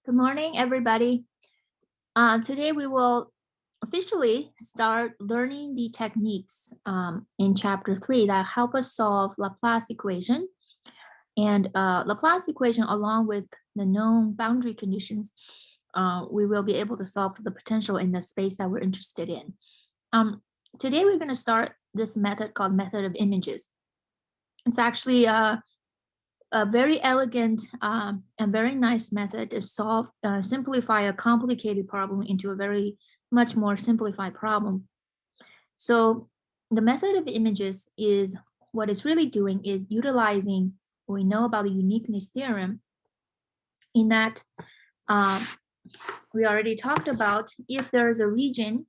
Good morning, everybody. Today we will officially start learning the techniques in chapter 3 that help us solve Laplace equation. And Laplace equation, along with the known boundary conditions, we will be able to solve the potential in the space that we're interested in. Today we're going to start this method called method of images. It's actually a very elegant and very nice method to simplify a complicated problem into a very much more simplified problem. So the method of images is what it's really doing is utilizing what we know about the uniqueness theorem, in that we already talked about if there is a region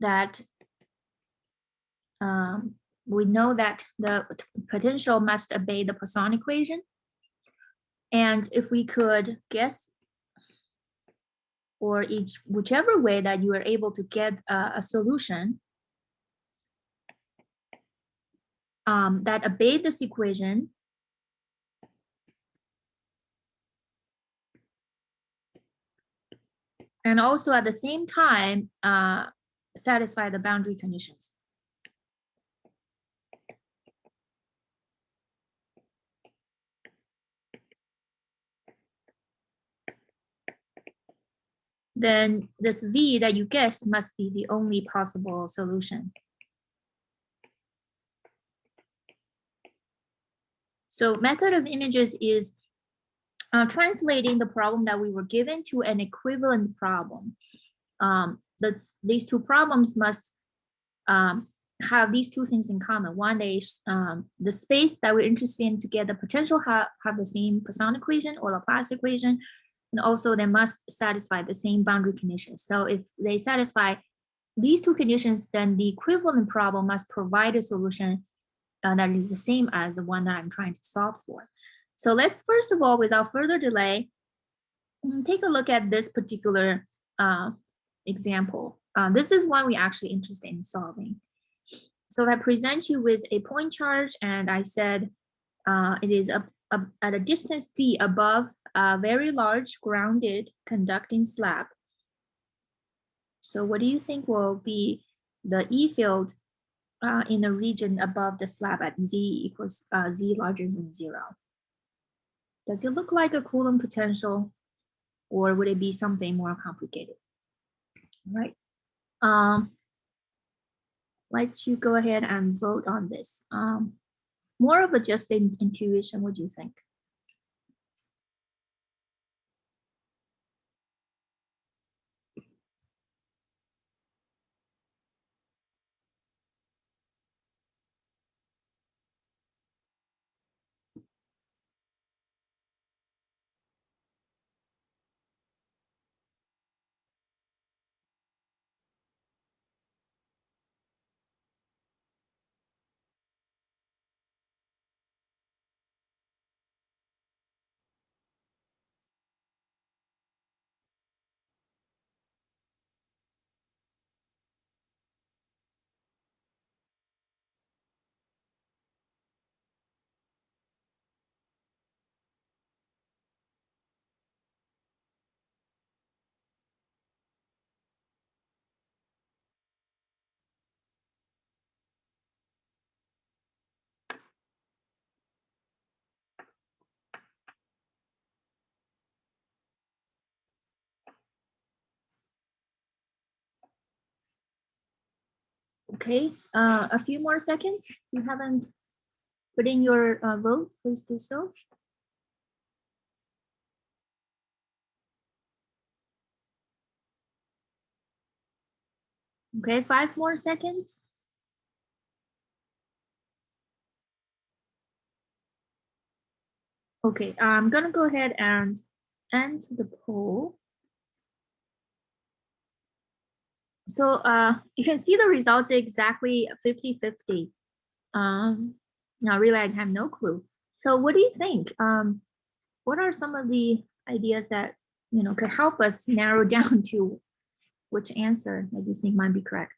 that we know that the potential must obey the Poisson equation. And if we could guess, or whichever way that you are able to get a solution that obeyed this equation, and also at the same time satisfy the boundary conditions. Then this V that you guessed must be the only possible solution. So method of images is translating the problem that we were given to an equivalent problem. These two problems must have these two things in common. One is the space that we're interested in to get the potential have the same Poisson equation or Laplace equation, and also they must satisfy the same boundary conditions. So if they satisfy these two conditions, then the equivalent problem must provide a solution that is the same as the one that I'm trying to solve for. So let's first of all, without further delay, take a look at this particular example. This is one we're actually interested in solving. So if I present you with a point charge and I said it is at a distance d above a very large grounded conducting slab. So what do you think will be the E field in the region above the slab at z equals z larger than 0? Does it look like a Coulomb potential, or would it be something more complicated? All right. Let you go ahead and vote on this. More of a just intuition, what do you think? Okay, a few more seconds. If you haven't put in your vote, please do so. Okay, 5 more seconds. Okay, I'm gonna go ahead and end the poll. So you can see the results exactly 50-50. Now really I have no clue. So what do you think? What are some of the ideas that could help us narrow down to which answer that you think might be correct?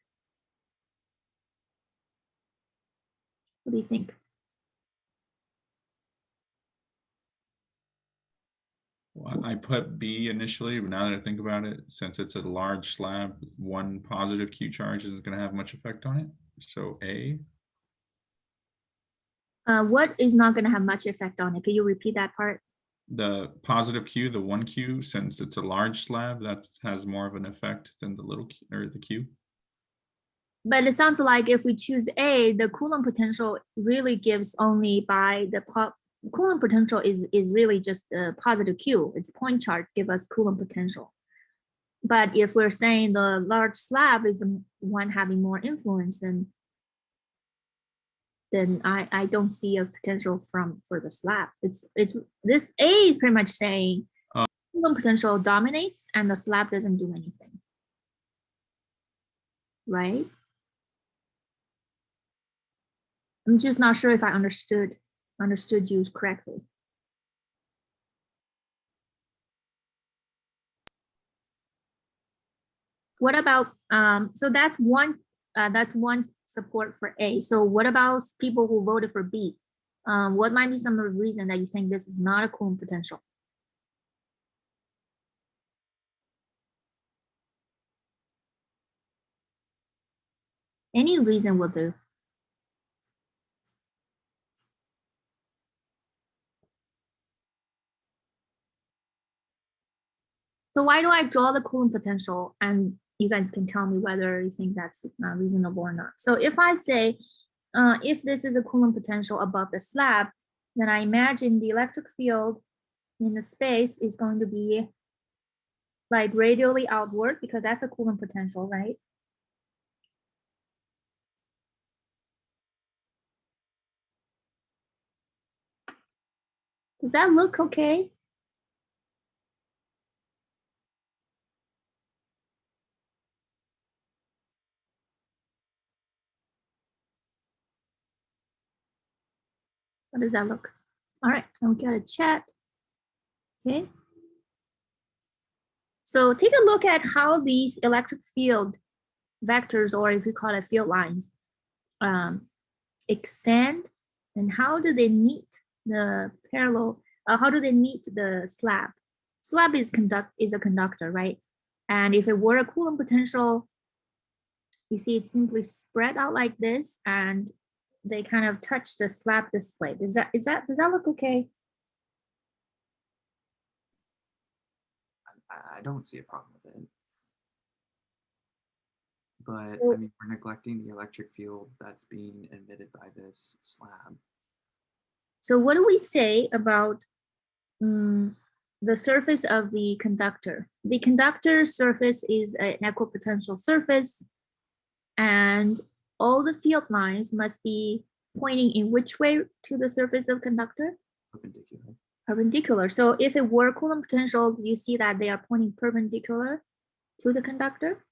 What do you think? I put B initially, but now that I think about it, since it's a large slab, one positive Q charge isn't going to have much effect on it. So A. What is not going to have much effect on it? Can you repeat that part? The positive Q, the 1Q, since it's a large slab, that has more of an effect than the little Q, or the Q. But it sounds like if we choose A, the Coulomb potential really gives only by the Coulomb potential is really just a positive Q. Its point charge give us Coulomb potential. But if we're saying the large slab is the one having more influence, then I don't see a potential for the slab. It's this A is pretty much saying Coulomb potential dominates and the slab doesn't do anything, right? I'm just not sure if I understood you correctly. What about so that's one support for A. So what about people who voted for B? What might be some of the reason that you think this is not a Coulomb potential? Any reason will do. So why do I draw the Coulomb potential, and you guys can tell me whether you think that's reasonable or not. So if I say, if this is a Coulomb potential above the slab, then I imagine the electric field in the space is going to be like radially outward because that's a Coulomb potential, right? Does that look okay? How does that look? All right, I'll get a chat. Okay. So take a look at how these electric field vectors, or if you call it field lines, extend, and how do they meet the parallel? How do they meet the slab? Slab is a conductor, right? And if it were a Coulomb potential, you see it simply spread out like this, and they kind of touch the slab this way. Does that look okay? I don't see a problem with it. But I mean, we're neglecting the electric field that's being emitted by this slab. So what do we say about the surface of the conductor? The conductor surface is an equipotential surface, and all the field lines must be pointing in which way to the surface of conductor? Perpendicular. Perpendicular. So if it were Coulomb potential, you see that they are pointing perpendicular to the conductor?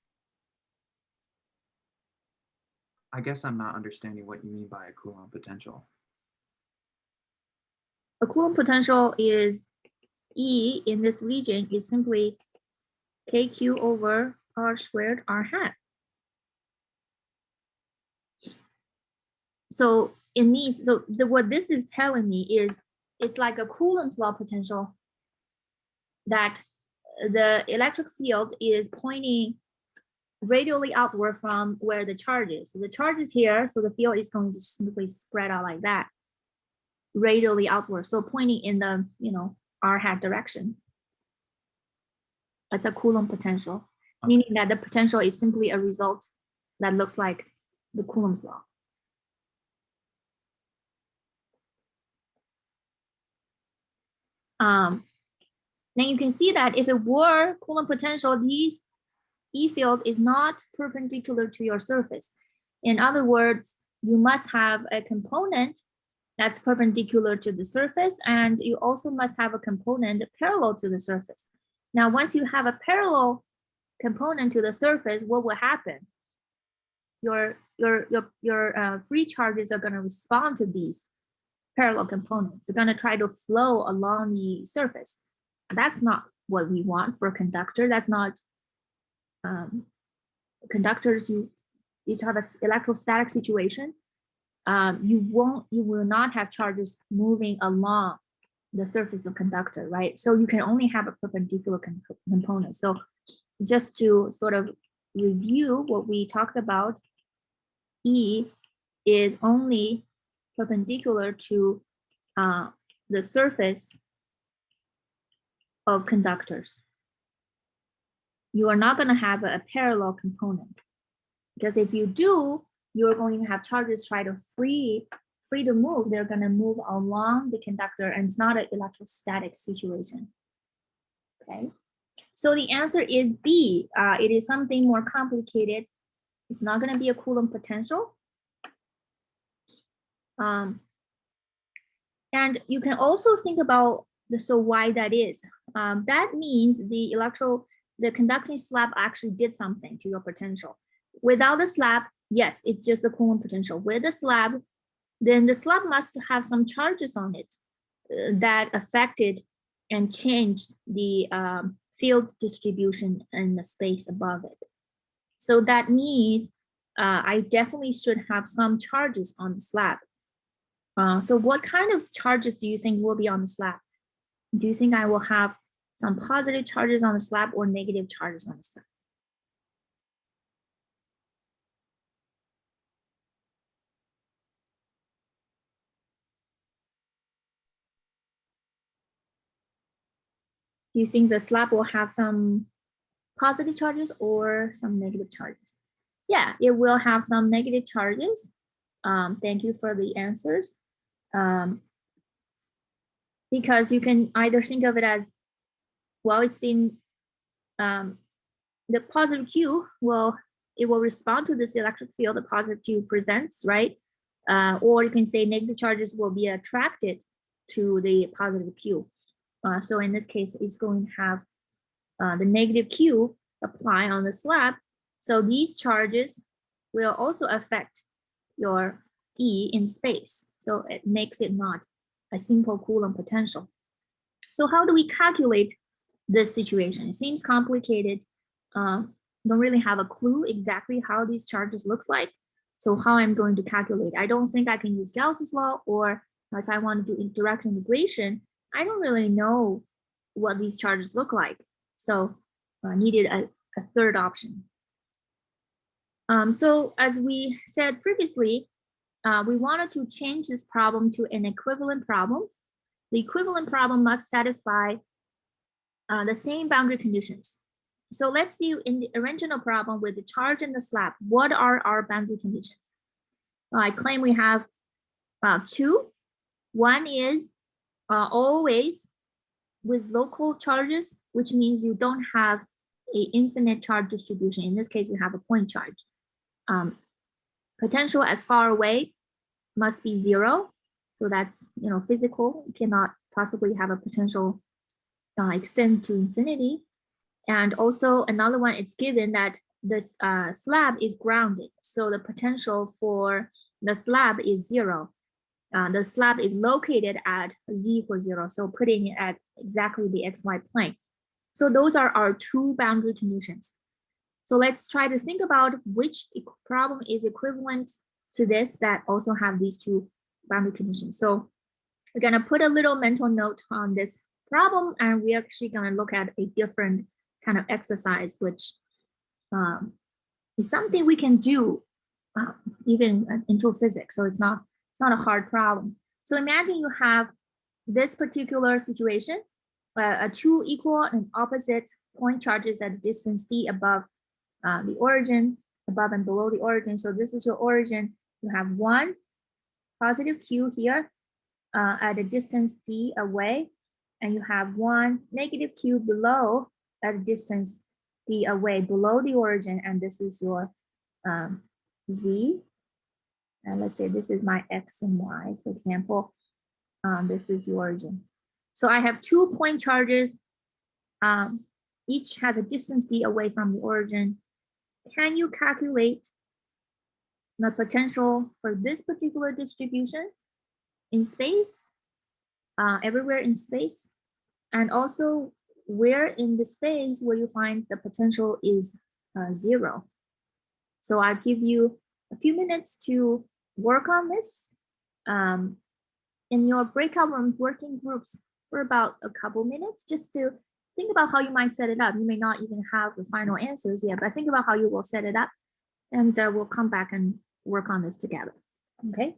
I guess I'm not understanding what you mean by a Coulomb potential. A Coulomb potential is E in this region is simply KQ over R squared R hat. So it means, what this is telling me is it's like a Coulomb's law potential that the electric field is pointing radially outward from where the charge is. So the charge is here, so the field is going to simply spread out like that, radially outward. So pointing in the, R hat direction. That's a Coulomb potential, meaning that the potential is simply a result that looks like the Coulomb's law. Then you can see that if it were Coulomb potential, these E field is not perpendicular to your surface. In other words, you must have a component that's perpendicular to the surface, and you also must have a component parallel to the surface. Now, once you have a parallel component to the surface, what will happen? Your free charges are going to respond to these parallel components. They're going to try to flow along the surface. That's not what we want for a conductor. That's not conductors. You have an electrostatic situation. You will not have charges moving along the surface of conductor, right? So you can only have a perpendicular component. So just to sort of review what we talked about, E is only perpendicular to the surface of conductors. You are not going to have a parallel component, because if you do, you're going to have charges try to free to move. They're going to move along the conductor, and it's not an electrostatic situation. Okay, so the answer is B. It is something more complicated. It's not going to be a Coulomb potential. And you can also think about why that is. That means the conducting slab actually did something to your potential. Without the slab, yes, it's just a Coulomb potential. With the slab, then the slab must have some charges on it that affected and changed the field distribution in the space above it. So that means I definitely should have some charges on the slab. So what kind of charges do you think will be on the slab? Do you think I will have some positive charges on the slab or negative charges on the slab? Do you think the slab will have some positive charges or some negative charges? Yeah, it will have some negative charges. Thank you for the answers. Because you can either think of it as, well, it's been, the positive Q will respond to this electric field the positive Q presents, right? Or you can say negative charges will be attracted to the positive Q. So in this case, it's going to have the negative Q apply on the slab. So these charges will also affect your E in space. So it makes it not a simple Coulomb potential. So how do we calculate this situation? It seems complicated. Don't really have a clue exactly how these charges looks like. So how I'm going to calculate? I don't think I can use Gauss's law, or if I want to do direct integration, I don't really know what these charges look like. So needed a third option. So as we said previously, we wanted to change this problem to an equivalent problem. The equivalent problem must satisfy the same boundary conditions. So let's see in the original problem with the charge and the slab, what are our boundary conditions? I claim we have two. One is always with local charges, which means you don't have an infinite charge distribution. In this case, we have a point charge. Potential at far away must be 0. So that's, physical. You cannot possibly have a potential extend to infinity. And also another one, it's given that this slab is grounded. So the potential for the slab is 0. The slab is located at z equals 0. So putting it at exactly the xy plane. So those are our two boundary conditions. So let's try to think about which problem is equivalent to this that also have these two boundary conditions. So we're going to put a little mental note on this problem, and we're actually going to look at a different kind of exercise, which is something we can do even in true physics. So it's not a hard problem. So imagine you have this particular situation, two equal and opposite point charges at a distance d above the origin, above and below the origin. So this is your origin. You have one positive Q here at a distance d away, and you have one negative Q below at a distance d away below the origin, and this is your z. And let's say this is my x and y, for example. This is the origin. So I have 2 point charges. Each has a distance d away from the origin. Can you calculate the potential for this particular distribution in space, everywhere in space, and also where in the space where you find the potential is 0? So I'll give you a few minutes to work on this. In your breakout rooms, working groups, for about a couple minutes just to think about how you might set it up. You may not even have the final answers yet, but think about how you will set it up, and we'll come back and work on this together. Okay.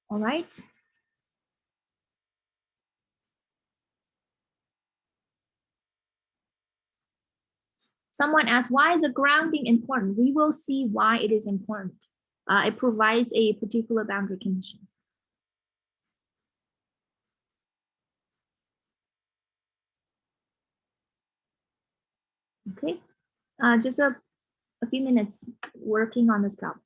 All right. Someone asked, why is the grounding important? We will see why it is important. It provides a particular boundary condition. Okay, just a few minutes working on this problem.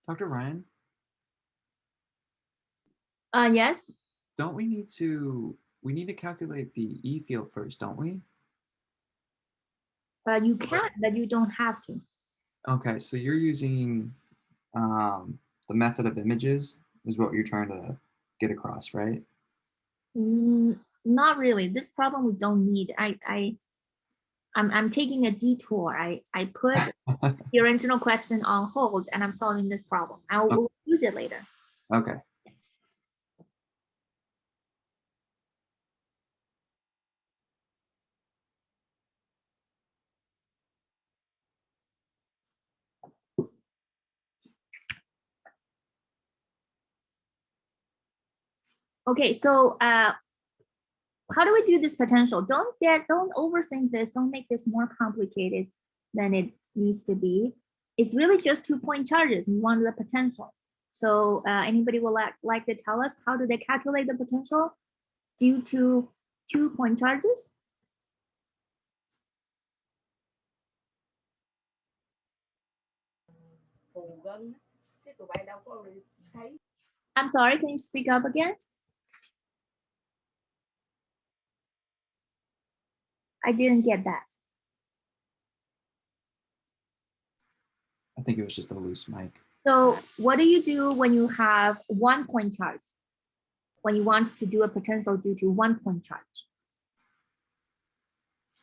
Dr. Ryan, Yes, don't we need to calculate the E field first, don't we? you can, but you don't have to. Okay, so you're using the method of images is what you're trying to get across, right? Not really. This problem we don't need. I'm taking a detour. I put the original question on hold and I'm solving this problem. I will use it later. Okay. Okay, so how do we do this potential? Don't overthink this. Don't make this more complicated than it needs to be. It's really just 2-point charges. You want the potential. So anybody would like to tell us how do they calculate the potential due to 2 point charges? I'm sorry, can you speak up again? I didn't get that. I think it was just a loose mic. So what do you do when you have 1 point charge? When you want to do a potential due to 1 point charge?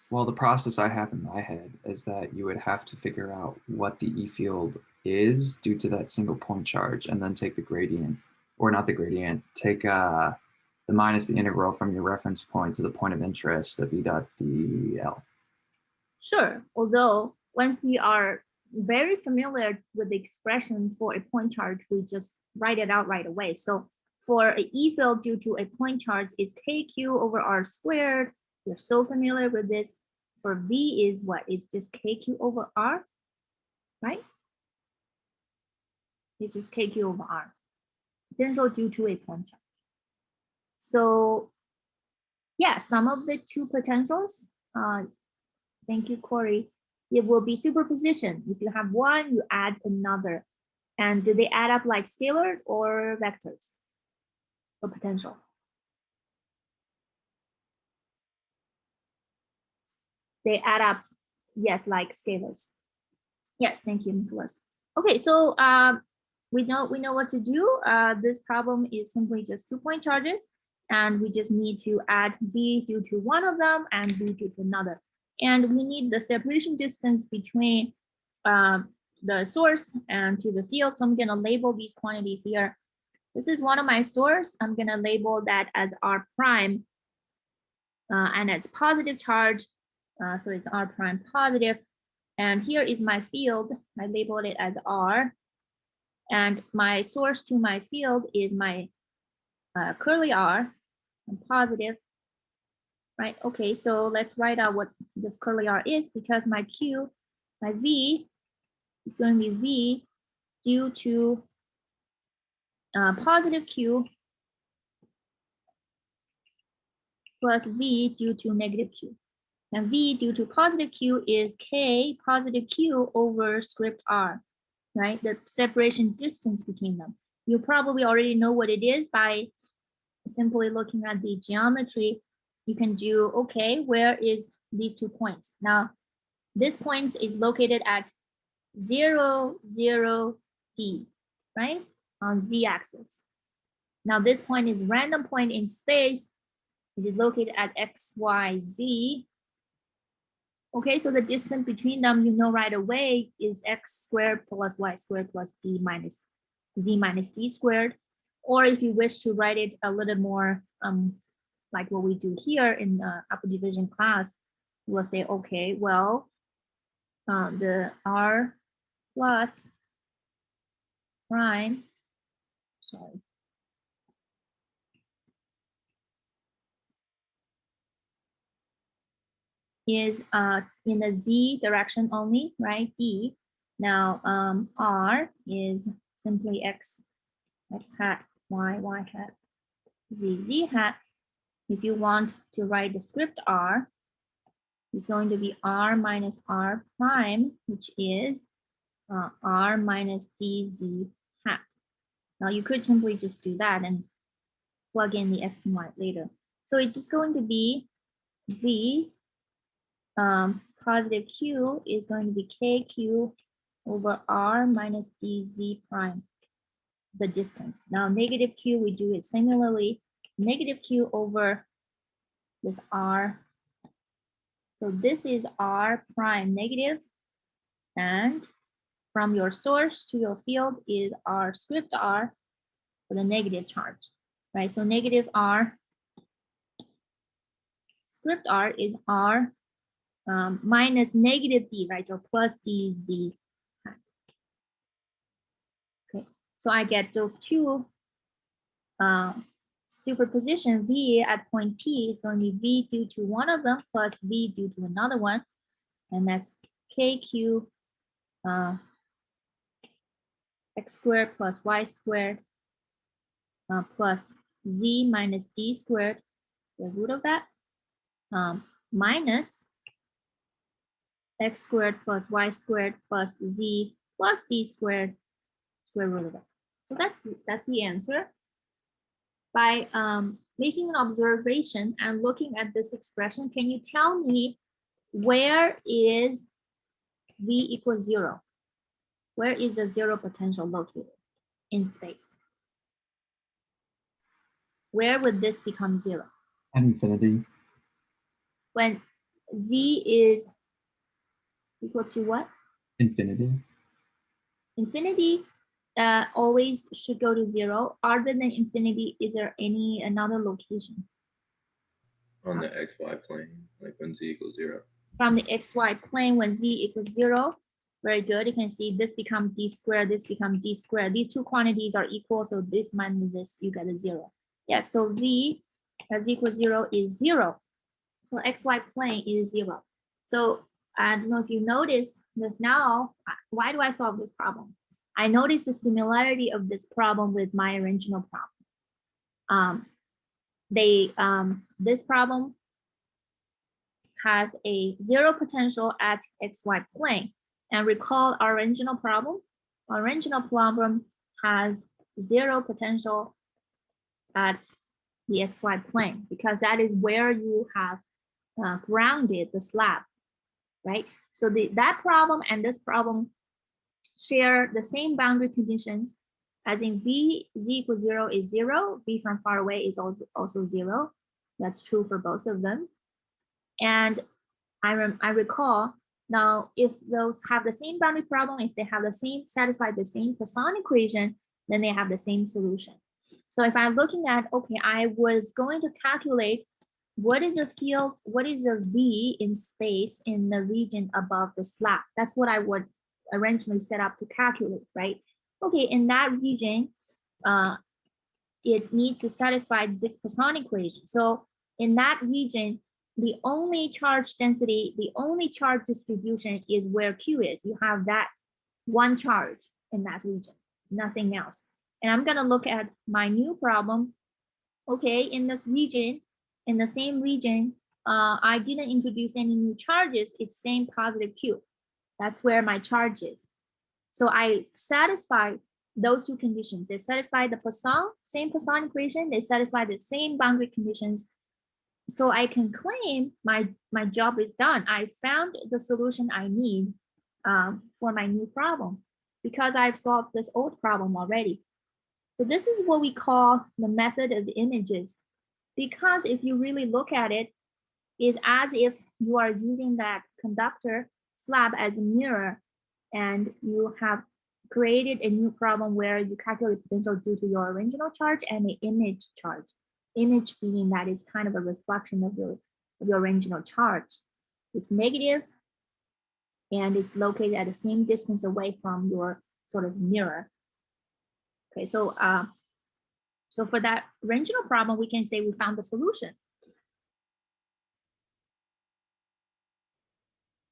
Well, the process I have in my head is that you would have to figure out what the E field is due to that single point charge and then take the gradient, or not the gradient, take the minus the integral from your reference point to the point of interest of E dot dl. Sure, although once we are very familiar with the expression for a point charge, we just write it out right away. So for an E field due to a point charge is KQ over R squared. You're so familiar with this. For V is what? Is just KQ over R, right? It's just KQ over R. Potential due to a point charge. So yeah, some of the two potentials, thank you, Corey, it will be superposition. If you have one, you add another. And do they add up like scalars or vectors for potential? They add up, yes, like scalars. Yes, thank you, Nicholas. Okay, so we know what to do. This problem is simply just 2 point charges, and we just need to add V due to one of them and V due to another. And we need the separation distance between the source and to the field. So I'm going to label these quantities here. This is one of my source. I'm going to label that as R prime, and it's positive charge. So it's R prime positive. And here is my field. I labeled it as R. And my source to my field is my curly R, and positive, right? Okay, so let's write out what this curly R is, because my Q, my V is going to be V due to positive Q plus V due to negative Q. And V due to positive Q is K positive Q over script R, right? The separation distance between them. You probably already know what it is by simply looking at the geometry. You can do, okay, where is these 2 points? Now, this point is located at 0, 0, D, right? On Z axis. Now, this point is random point in space. It is located at X, Y, Z. Okay, so the distance between them, you know right away, is X squared plus Y squared plus B minus Z minus D squared. Or if you wish to write it a little more like what we do here in upper division class, we'll say, okay, well, the R plus prime, sorry, is in the Z direction only, right? D. Now R is simply X hat, Y hat, Z hat. If you want to write the script R, it's going to be R minus R prime, which is R minus DZ hat. Now you could simply just do that and plug in the X and Y later. So it's just going to be V positive Q is going to be KQ over R minus DZ prime, the distance. Now negative Q, we do it similarly, negative Q over this R. So this is R prime negative, and from your source to your field is R script R for the negative charge, right? So negative R script R is R minus negative D, right? So plus DZ. Okay, so I get those two superposition. V at point P is going to be V due to one of them plus V due to another one, and that's KQ x squared plus y squared plus z minus d squared, the root of that, minus x squared plus y squared plus z plus d squared, square root of that. So that's the answer. By making an observation and looking at this expression, can you tell me where is v equals 0? Where is the zero potential located in space? Where would this become 0? At infinity. When z is equal to what? Infinity. Infinity always should go to 0. Other than infinity, is there any another location? On the xy plane, like when z equals 0. From the xy plane, when z equals 0, very good. You can see this becomes d squared, this becomes d squared. These two quantities are equal, so this minus this, you get a 0. Yeah, so v as equals 0 is 0. So xy plane is 0. So I don't know if you noticed that now, why do I solve this problem? I noticed the similarity of this problem with my original problem. This problem has a 0 potential at xy plane. And recall our original problem. Our original problem has 0 potential at the xy plane because that is where you have grounded the slab, right? So that problem and this problem share the same boundary conditions, as in v z equals 0 is 0, v from far away is also 0. That's true for both of them. And I recall now, if those have the same boundary problem, if they have the same, satisfy the same Poisson equation, then they have the same solution. So if I'm looking at, okay, I was going to calculate what is the field, what is the V in space in the region above the slab? That's what I would originally set up to calculate, right? Okay, in that region, it needs to satisfy this Poisson equation. So in that region, the only charge density, the only charge distribution is where Q is. You have that one charge in that region, nothing else. And I'm gonna look at my new problem. Okay, in this region, in the same region, I didn't introduce any new charges. It's same positive Q. That's where my charge is. So I satisfy those two conditions. They satisfy the Poisson, same Poisson equation. They satisfy the same boundary conditions. So I can claim my job is done. I found the solution I need for my new problem because I've solved this old problem already. So this is what we call the method of the images. Because if you really look at it, it's as if you are using that conductor slab as a mirror and you have created a new problem where you calculate potential due to your original charge and the image charge. Image being that is kind of a reflection of your original charge. It's negative and it's located at the same distance away from your sort of mirror. Okay, so so for that original problem, we can say we found the solution.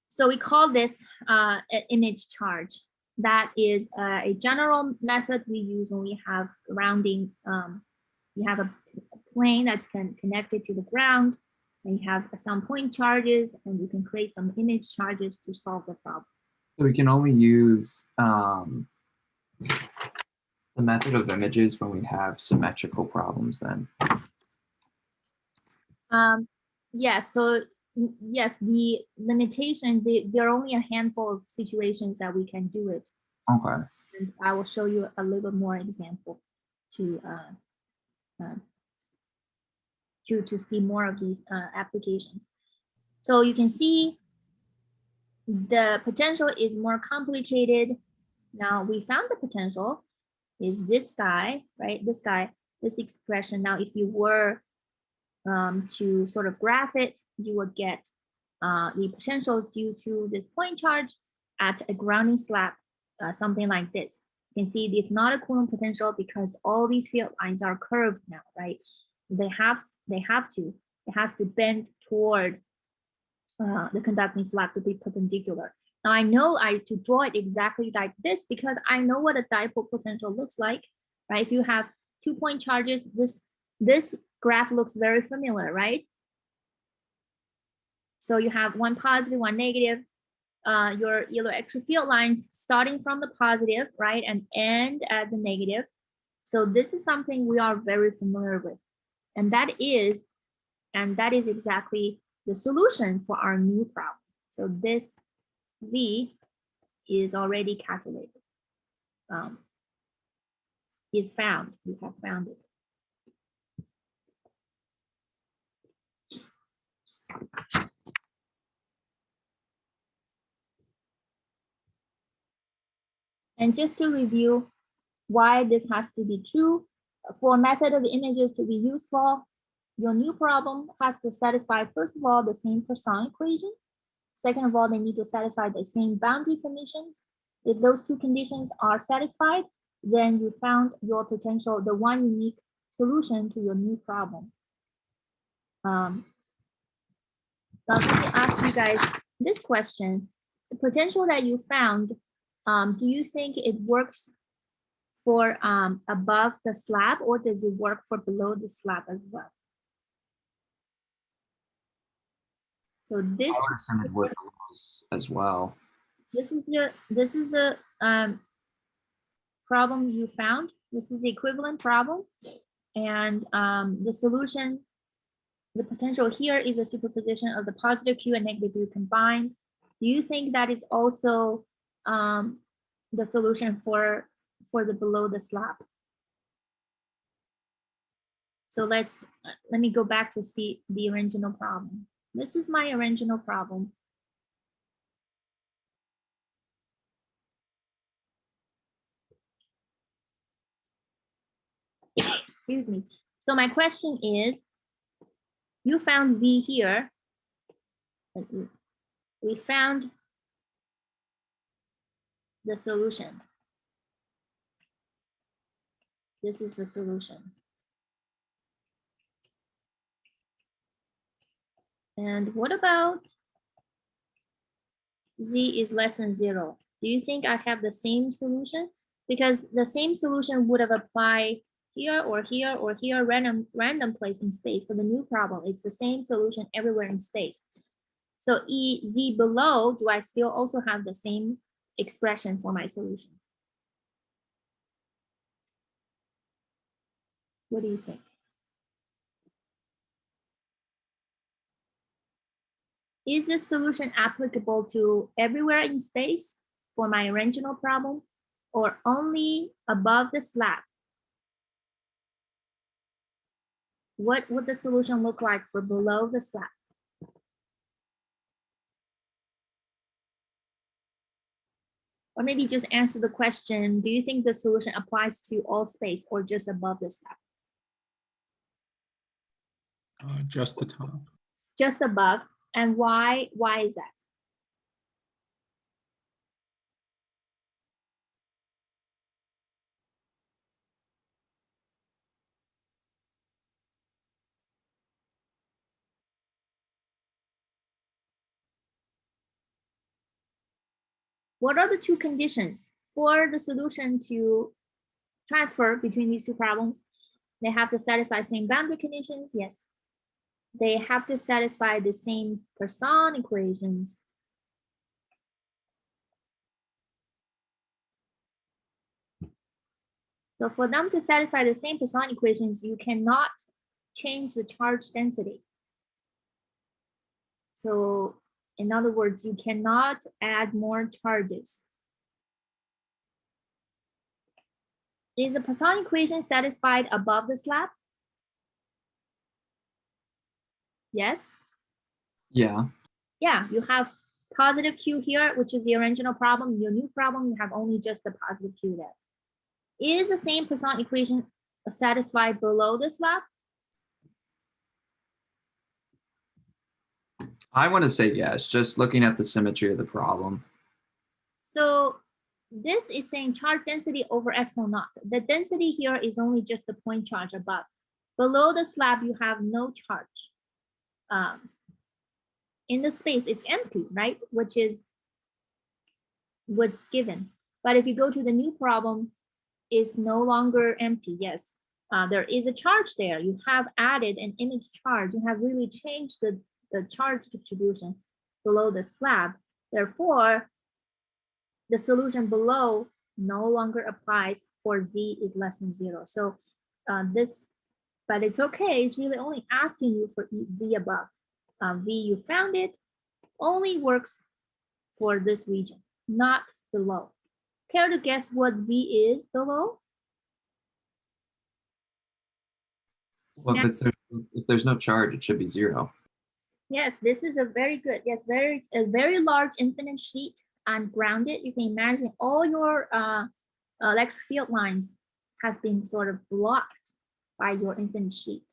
So we call this an image charge. That is a general method we use when we have rounding. You have a plane that's connected to the ground, and you have some point charges, and you can create some image charges to solve the problem. So we can only use the method of images when we have symmetrical problems then. Yes, so yes, the limitation, there are only a handful of situations that we can do it. Okay. And I will show you a little more example to see more of these applications. So you can see the potential is more complicated. Now we found the potential is this guy, right? This guy, this expression. Now, if you were to sort of graph it, you would get the potential due to this point charge at a grounding slab, something like this. You can see it's not a Coulomb potential because all these field lines are curved now, right? It has to bend toward the conducting slab to be perpendicular. Now I know to draw it exactly like this because I know what a dipole potential looks like, right? If you have 2-point charges, this graph looks very familiar, right? So you have one positive, one negative. Your electric field lines starting from the positive, right, and end at the negative. So this is something we are very familiar with, and that is exactly the solution for our new problem. So this V is already calculated, is found. We have found it. And just to review why this has to be true, for method of images to be useful, your new problem has to satisfy, first of all, the same Poisson equation. Second of all, they need to satisfy the same boundary conditions. If those two conditions are satisfied, then you found your potential, the one unique solution to your new problem. Now, let me ask you guys this question. The potential that you found, do you think it works for above the slab, or does it work for below the slab as well? So this I would assume it would as well. this is the problem you found. This is the equivalent problem, and the solution, the potential here is a superposition of the positive Q and negative Q combined. Do you think that is also the solution for the below the slab? So let me go back to see the original problem. This is my original problem. Excuse me. So my question is, you found V here. We found the solution. This is the solution. And what about Z is less than 0? Do you think I have the same solution? Because the same solution would have applied here or here or here, random place in space. For the new problem, it's the same solution everywhere in space. So Z below, do I still also have the same expression for my solution? What do you think? Is this solution applicable to everywhere in space for my original problem, or only above the slab? What would the solution look like for below the slab? Or maybe just answer the question, do you think the solution applies to all space or just above the slab? Just the top. Just above. And why is that? What are the two conditions for the solution to transfer between these two problems? They have to satisfy same boundary conditions, yes. They have to satisfy the same Poisson equations. So for them to satisfy the same Poisson equations, you cannot change the charge density. So in other words, you cannot add more charges. Is the Poisson equation satisfied above the slab? Yes? Yeah. Yeah, you have positive Q here, which is the original problem. Your new problem, you have only just the positive Q there. Is the same Poisson equation satisfied below the slab? I want to say yes, just looking at the symmetry of the problem. So this is saying charge density over epsilon naught. The density here is only just the point charge above. Below the slab, you have no charge. In the space, it's empty, right? Which is what's given. But if you go to the new problem, it's no longer empty. Yes, there is a charge there. You have added an image charge. You have really changed the charge distribution below the slab. Therefore, the solution below no longer applies for z is less than 0. So but it's okay. It's really only asking you for z above. V, you found it, only works for this region, not below. Care to guess what V is below? Well, if there's no charge, it should be 0. Yes, this is a very good, yes, a very large infinite sheet and grounded. You can imagine all your electric field lines has been sort of blocked by your infinite sheet.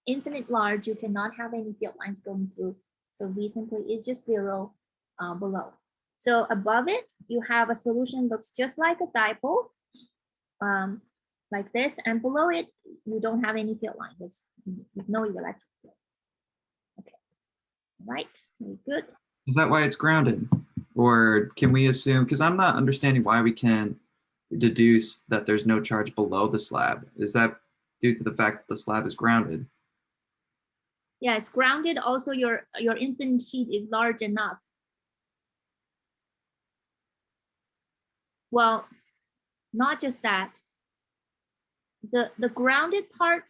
Infinite large, you cannot have any field lines going through. So V simply is just 0 below. So above it, you have a solution looks just like a dipole, like this, and below it, you don't have any field line. There's no electric field. Okay, right, very good. Is that why it's grounded? Or can we assume, because I'm not understanding why we can't deduce that there's no charge below the slab. Is that due to the fact that the slab is grounded? Yeah, it's grounded. Also, your infinite sheet is large enough. Well, not just that. The grounded part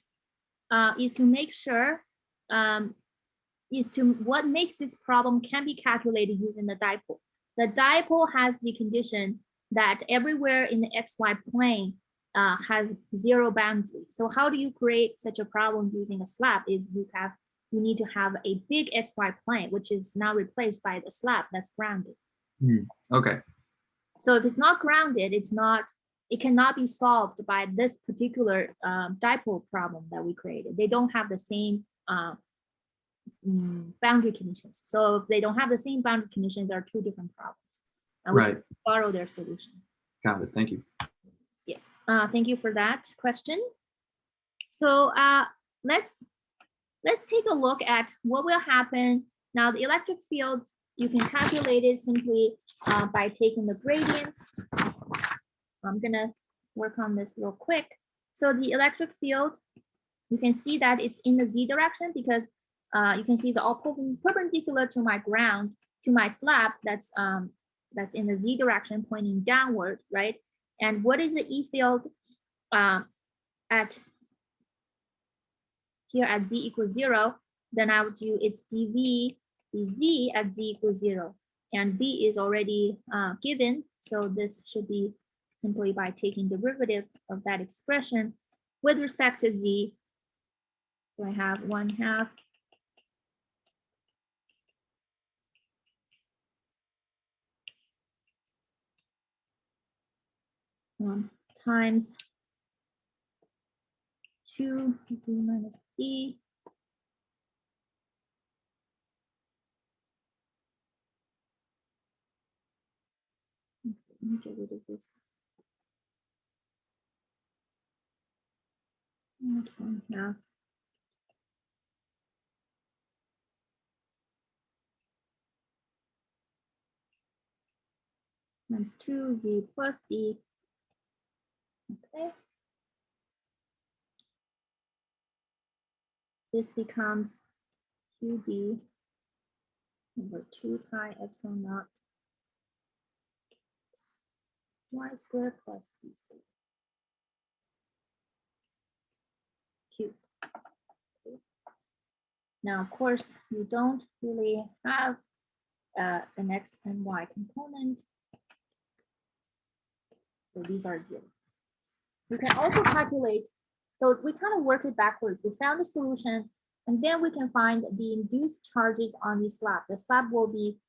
is to make sure what makes this problem can be calculated using the dipole. The dipole has the condition that everywhere in the xy plane has 0 boundary. So how do you create such a problem using a slab? Is you need to have a big xy plane, which is now replaced by the slab that's grounded. Okay. So if it's not grounded, it cannot be solved by this particular dipole problem that we created. They don't have the same boundary conditions. So if they don't have the same boundary conditions, there are 2 different problems. And we can borrow their solution. Got it. Thank you. Yes. Thank you for that question. So let's take a look at what will happen. Now the electric field, you can calculate it simply by taking the gradients. I'm gonna work on this real quick. So the electric field, you can see that it's in the z direction because you can see it's all perpendicular to my ground, to my slab that's in the z direction pointing downward, right? And what is the E field at here at z equals 0? Then I would do it's dv dz at z equals 0. And v is already given, so this should be simply by taking derivative of that expression with respect to z. So I have 1/2 times 2 minus e. Let me get rid of this. Minus 1/2. Times 2z plus d. Okay. This becomes qd over 2 pi epsilon naught y squared plus d squared cubed. Okay. Now, of course, you don't really have an x and y component. So these are zeros. We can also calculate, so we kind of work it backwards. We found a solution, and then we can find the induced charges on the slab. The slab will be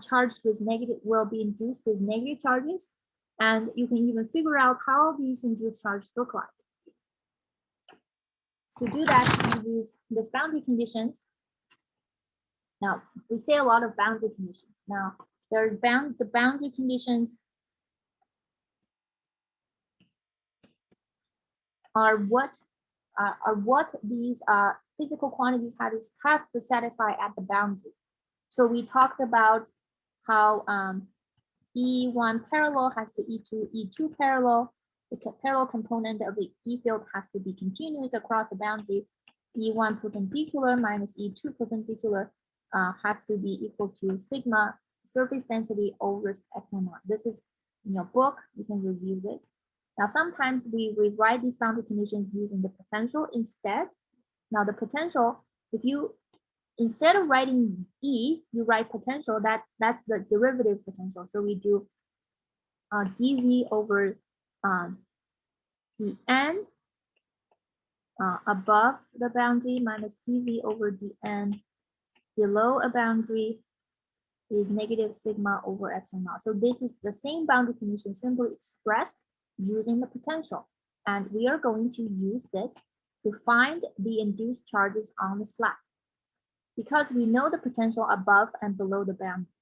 charged with negative, will be induced with negative charges, and you can even figure out how these induced charges look like. To do that, we use these boundary conditions. Now, we say a lot of boundary conditions. Now, there's the boundary conditions are what these physical quantities has to satisfy at the boundary. So we talked about how E1 parallel has to E2 parallel. The parallel component of the E field has to be continuous across the boundary. E1 perpendicular minus E2 perpendicular has to be equal to sigma surface density over epsilon naught. This is in your book. You can review this. Now, sometimes we rewrite these boundary conditions using the potential instead. Now, the potential, if you instead of writing E, you write potential. That's the derivative potential. So we do dv over dn above the boundary minus dv over dn below a boundary is negative sigma over epsilon naught. So this is the same boundary condition simply expressed using the potential. And we are going to use this to find the induced charges on the slab because we know the potential above and below the boundary.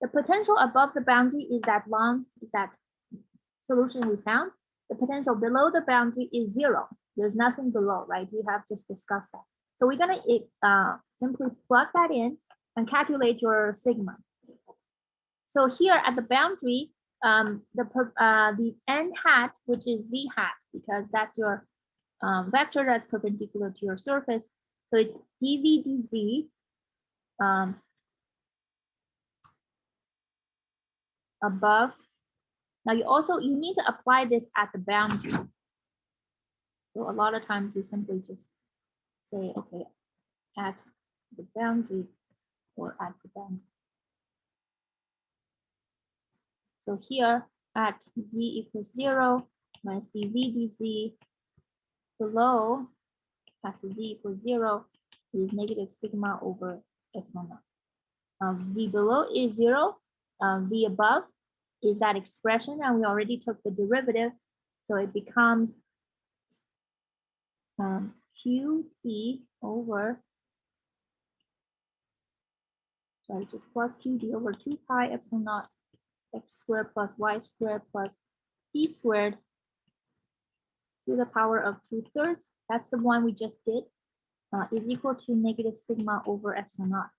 The potential above the boundary is that solution we found. The potential below the boundary is 0. There's nothing below, right? We have just discussed that. So we're going to simply plug that in and calculate your sigma. So here at the boundary, the n hat, which is z hat, because that's your vector that's perpendicular to your surface. So it's dv dz above. Now you need to apply this at the boundary. So a lot of times we simply just say, okay, at the boundary or at the boundary. So here at z equals 0 minus dv dz below at z equals 0 is negative sigma over epsilon naught. Z below is 0. V above is that expression, and we already took the derivative. So it becomes QD over, sorry, just plus QD over 2 pi epsilon naught x squared plus y squared plus t squared to the power of 2/3. That's the one we just did, is equal to negative sigma over epsilon naught.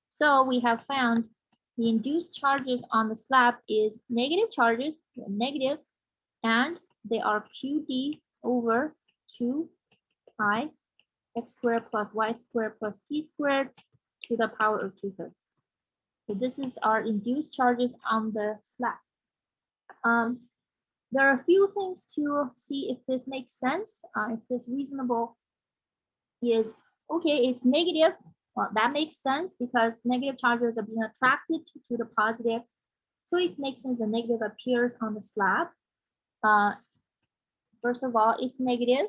So we have found the induced charges on the slab is negative charges, negative, and they are QD over 2 pi x squared plus y squared plus t squared to the power of 2/3. So this is our induced charges on the slab. There are a few things to see if this makes sense, if this reasonable is, okay, it's negative. Well, that makes sense because negative charges are being attracted to the positive. So it makes sense the negative appears on the slab. First of all, it's negative.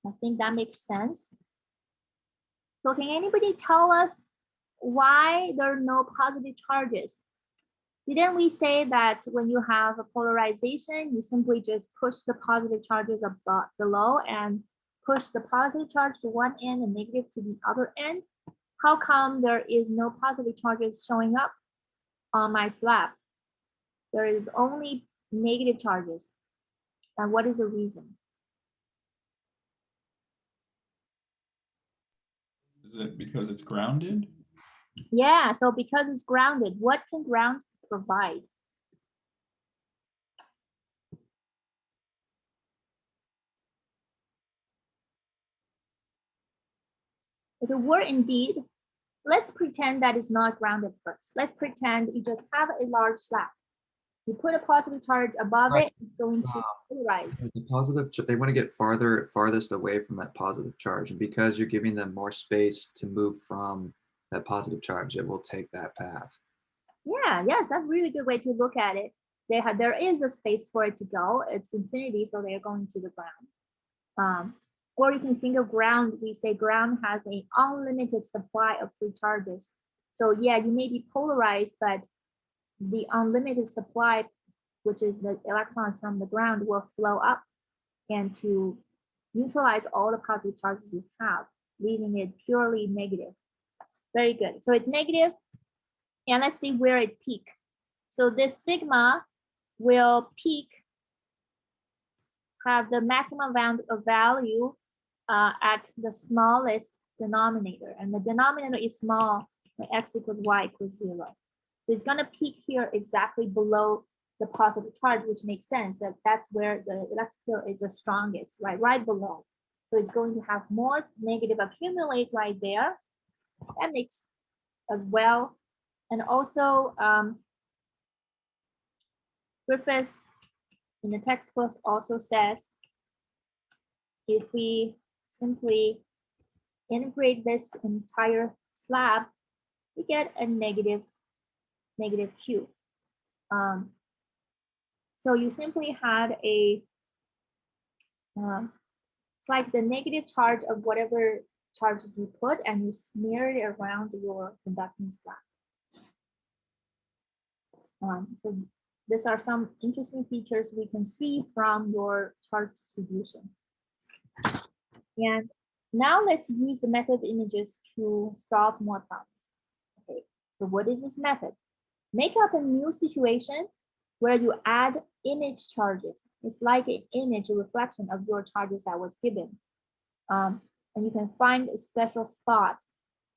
I think that makes sense. So can anybody tell us why there are no positive charges? Didn't we say that when you have a polarization, you simply just push the positive charges above, below and push the positive charge to one end and negative to the other end? How come there is no positive charges showing up on my slab? There is only negative charges. And what is the reason? Is it because it's grounded? Yeah, so because it's grounded, what can ground provide? If it were indeed, let's pretend that it's not grounded first. Let's pretend you just have a large slab. You put a positive charge above it, it's going to polarize. The positive, they want to get farthest away from that positive charge. And because you're giving them more space to move from that positive charge, it will take that path. Yeah, yes, that's a really good way to look at it. There is a space for it to go. It's infinity, so they're going to the ground. Or you can think of ground, we say ground has an unlimited supply of free charges. So yeah, you may be polarized, but the unlimited supply, which is the electrons from the ground, will flow up and to neutralize all the positive charges you have, leaving it purely negative. Very good. So it's negative, and let's see where it peaks. So this sigma will peak, have the maximum value at the smallest denominator, and the denominator is small when x equals y equals 0. So it's gonna peak here exactly below the positive charge, which makes sense that that's where the electric field is the strongest, right below. So it's going to have more negative accumulate right there. That makes as well. And also Griffiths in the textbook also says if we simply integrate this entire slab, we get a negative Q. So you simply had a, it's like the negative charge of whatever charges you put and you smear it around your conducting slab. So these are some interesting features we can see from your charge distribution. And now let's use the method images to solve more problems. Okay, so what is this method? Make up a new situation where you add image charges. It's like an image, a reflection of your charges that was given. And you can find a special spot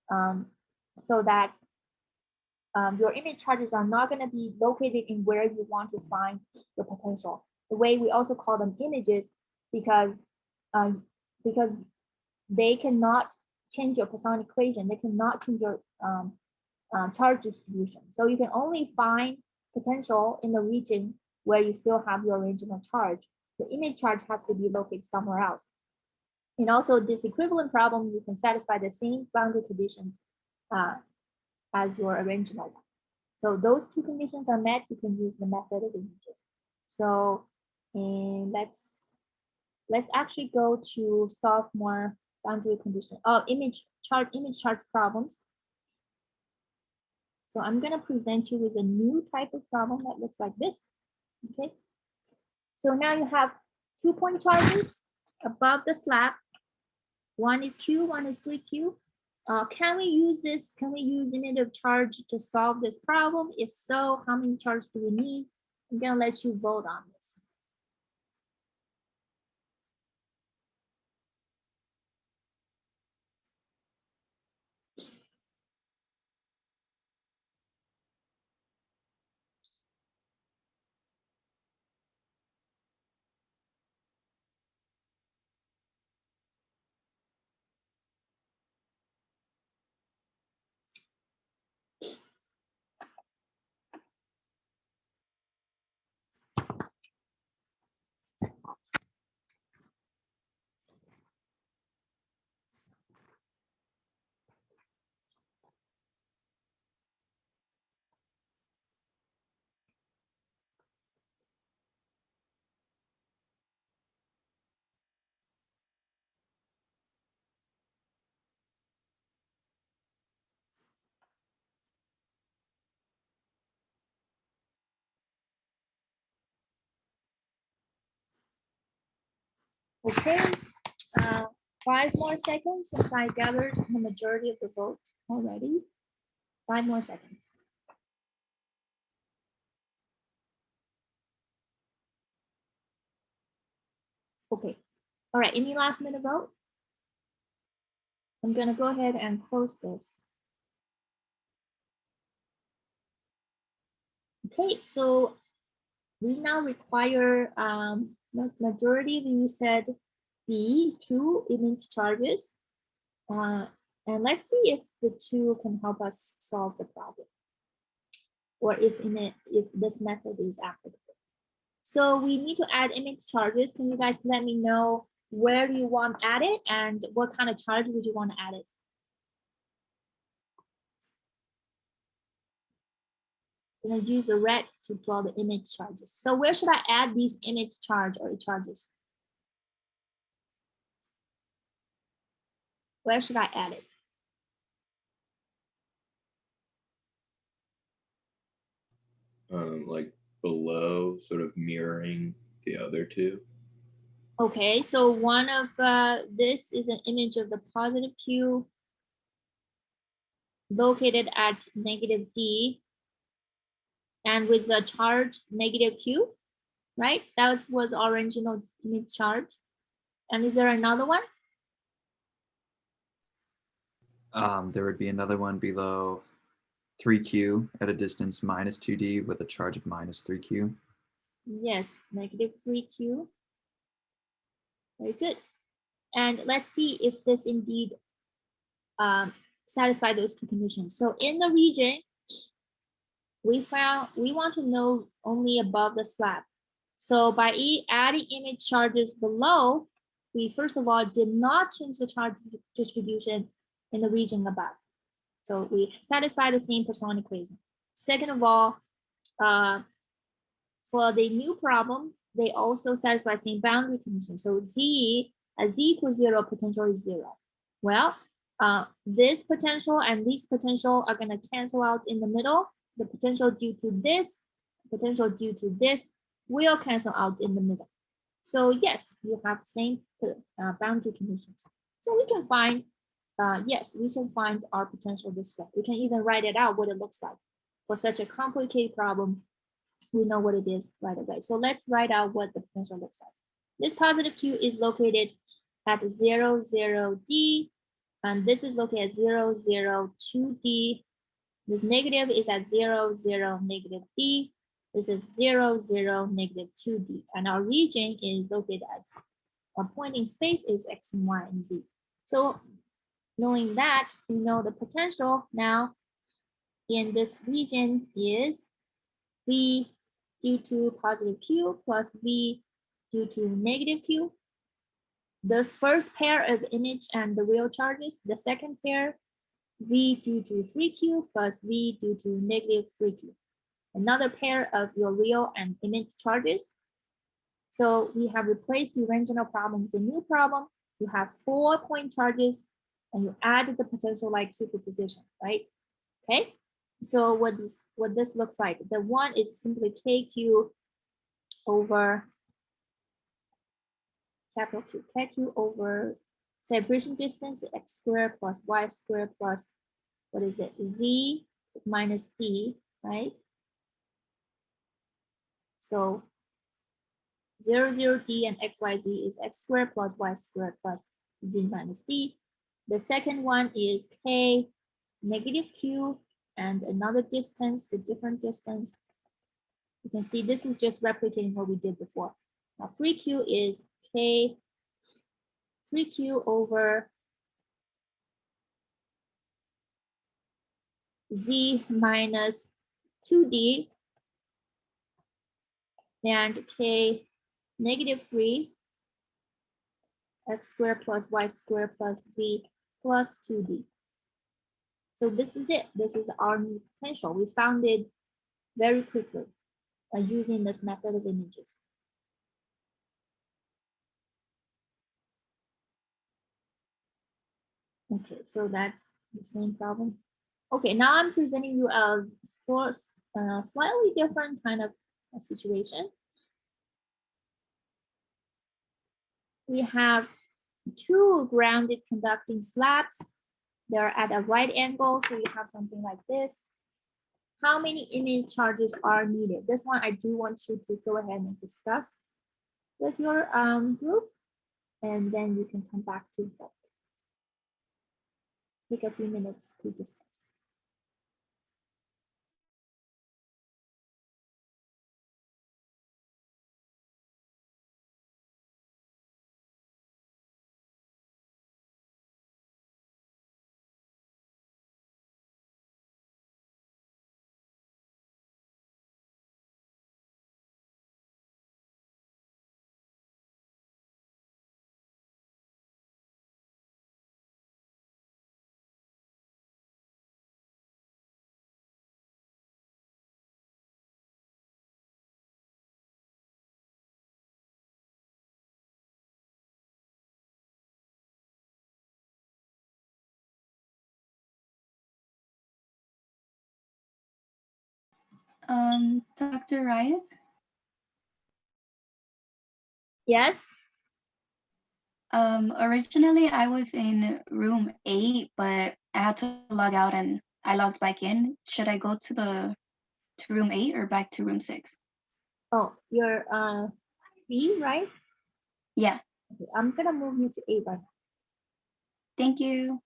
so that your image charges are not going to be located in where you want to find the potential. The way we also call them images because they cannot change your Poisson equation. They cannot change your charge distribution. So you can only find potential in the region where you still have your original charge. The image charge has to be located somewhere else. And also this equivalent problem, you can satisfy the same boundary conditions as your original one. So those two conditions are met, you can use the method of images. So and let's actually go to solve more boundary condition, image chart problems. So I'm going to present you with a new type of problem that looks like this. Okay. So now you have 2 point charges above the slab. One is Q, one is 3Q. Can we use this? Can we use negative charge to solve this problem? If so, how many charges do we need? I'm going to let you vote on this. Okay, 5 more seconds since I gathered the majority of the votes already. 5 more seconds. Okay, all right, any last minute vote? I'm gonna go ahead and close this. Okay, so we now require majority, you said B, 2 image charges. And let's see if the 2 can help us solve the problem, or if this method is applicable. So we need to add image charges. Can you guys let me know where do you want to add it and what kind of charge would you want to add it? I'm going to use the red to draw the image charges. So where should I add these image charge or charges? Where should I add it? Like below, sort of mirroring the other two. Okay, so one of this is an image of the positive Q located at negative D and with a charge negative Q, right? That was the original image charge. And is there another one? There would be another one below 3q at a distance minus 2d with a charge of minus 3q. Yes, negative 3q. Very good. And let's see if this indeed satisfy those two conditions. So in the region, we want to know only above the slab. So by adding image charges below, we first of all did not change the charge distribution in the region above. So we satisfy the same Poisson equation. Second of all, for the new problem, they also satisfy same boundary condition. So z at z equals 0, potential is 0. Well, this potential and this potential are going to cancel out in the middle. The potential due to this, potential due to this will cancel out in the middle. So yes, you have the same boundary conditions. So we can find, yes, we can find our potential this way. We can even write it out what it looks like. For such a complicated problem, we know what it is right away. So let's write out what the potential looks like. This positive Q is located at 0, 0, D, and this is located at 0, 0, 2, D. This negative is at 0, 0, negative D. This is 0, 0, negative 2D. And our region is located at, our pointing space is X and Y and Z. So knowing that, we know the potential now in this region is V due to positive Q plus V due to negative Q. The first pair of image and the real charges, the second pair, V due to 3Q plus V due to negative 3Q. Another pair of your real and image charges. So we have replaced the original problem with the new problem. You have 4 point charges and you add the potential like superposition, right? Okay. So what this looks like, the one is simply KQ over capital Q, KQ over separation distance, X squared plus Y squared plus, what is it, Z minus D, right? So 0, 0, D and XYZ is X squared plus Y squared plus Z minus D. The second one is K negative Q and another distance, a different distance. You can see this is just replicating what we did before. Now 3Q is K 3Q over Z minus 2D and K negative 3 X squared plus Y squared plus Z plus 2D. So this is it. This is our new potential. We found it very quickly by using this method of images. Okay, so that's the same problem. Okay, now I'm presenting you a slightly different kind of situation. We have 2 grounded conducting slabs. They're at a right angle, so you have something like this. How many image charges are needed? This one I do want you to go ahead and discuss with your group, and then you can come back to that. Take a few minutes to discuss. Dr. Ryan? Yes? Originally I was in room 8, but I had to log out and I logged back in. Should I go to room 8 or back to room 6? Oh, you're B, right? Yeah, Okay, I'm gonna move you to A right now. thank you.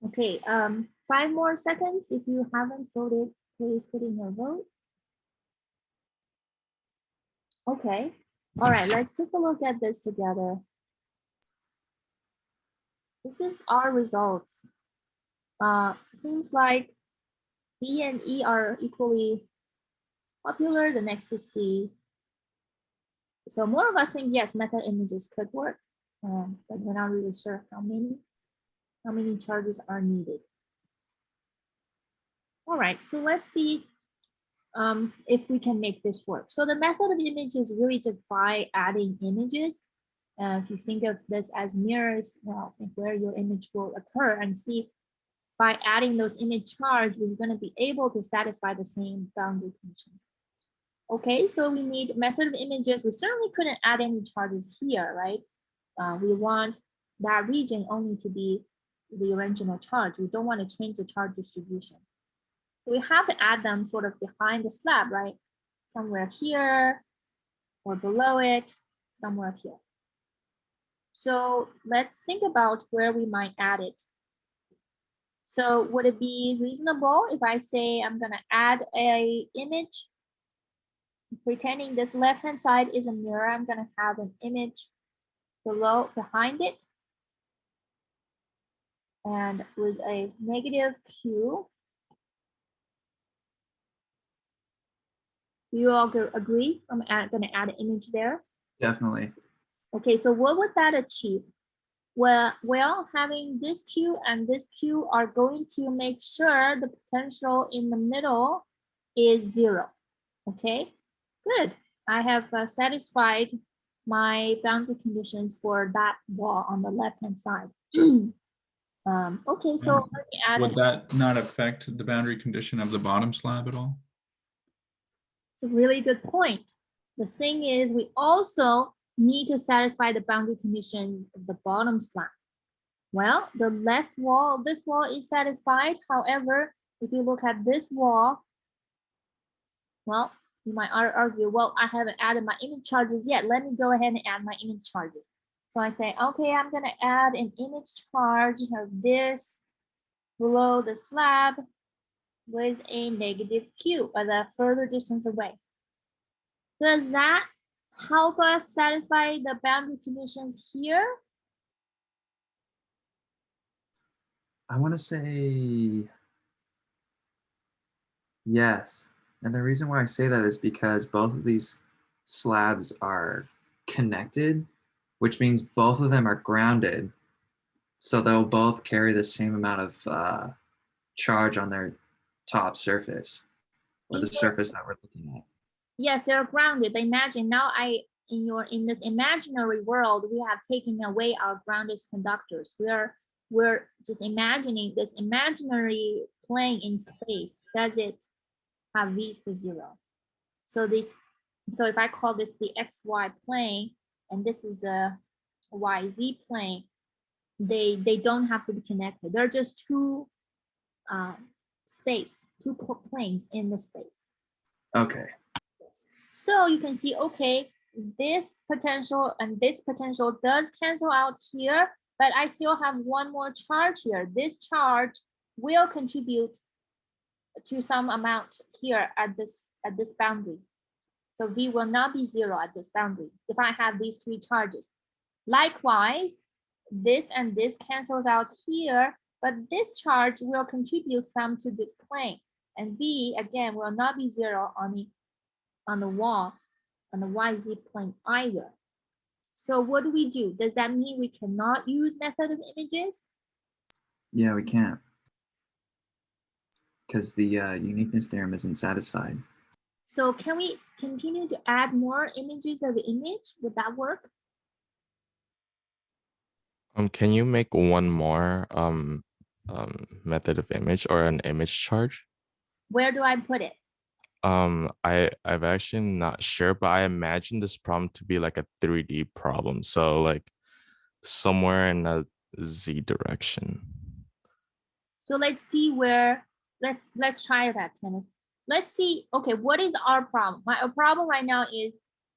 Okay, 5 more seconds. If you haven't voted, please put in your vote. Okay, all right, let's take a look at this together. This is our results. Seems like B and E are equally popular. The next is C. So more of us think yes, method images could work, but we're not really sure how many charges are needed. All right, so let's see if we can make this work. So the method of image is really just by adding images. If you think of this as mirrors, well, think where your image will occur and see by adding those image charge, we're going to be able to satisfy the same boundary conditions. Okay, so we need method of images. We certainly couldn't add any charges here, right? We want that region only to be the original charge. We don't want to change the charge distribution. So we have to add them sort of behind the slab, right? Somewhere here or below it, somewhere here. So let's think about where we might add it. So would it be reasonable if I say I'm going to add a image, pretending this left-hand side is a mirror, I'm going to have an image behind it, and with a negative Q. Do you all agree? I'm going to add an image there. Definitely. Okay, so what would that achieve? Well, having this Q and this Q are going to make sure the potential in the middle is 0. Okay, good. I have satisfied my boundary conditions for that wall on the left-hand side. Okay, so let me add. Would that not affect the boundary condition of the bottom slab at all? It's a really good point. The thing is, we also need to satisfy the boundary condition of the bottom slab. Well, the left wall, this wall is satisfied. However, if you look at this wall, well, you might argue, well, I haven't added my image charges yet. Let me go ahead and add my image charges. So I say, okay, I'm going to add an image charge of this below the slab with a negative Q, but a further distance away. Does that help us satisfy the boundary conditions here? I want to say yes. And the reason why I say that is because both of these slabs are connected, which means both of them are grounded. So they'll both carry the same amount of charge on their top surface, or the surface that we're looking at. Yes, they're grounded. But imagine now in this imaginary world, we have taken away our grounded conductors. We're just imagining this imaginary plane in space. Does it have V equals 0? So if I call this the XY plane, and this is a YZ plane, they don't have to be connected. They're just two planes in the space. Okay. So you can see, okay, this potential and this potential does cancel out here, but I still have one more charge here. This charge will contribute to some amount here at this boundary. So V will not be 0 at this boundary if I have these 3 charges. Likewise, this and this cancels out here, but this charge will contribute some to this plane. And V, again, will not be 0 on the wall, on the YZ plane either. So what do we do? Does that mean we cannot use method of images? Yeah, we can't. Because the uniqueness theorem isn't satisfied. So can we continue to add more images of the image? Would that work? Can you make one more method of image or an image charge? Where do I put it? I'm actually not sure, but I imagine this problem to be like a 3D problem. So like somewhere in a Z direction. So let's see where, let's try that, Kenneth. Let's see, okay, what is our problem? Our problem right now is,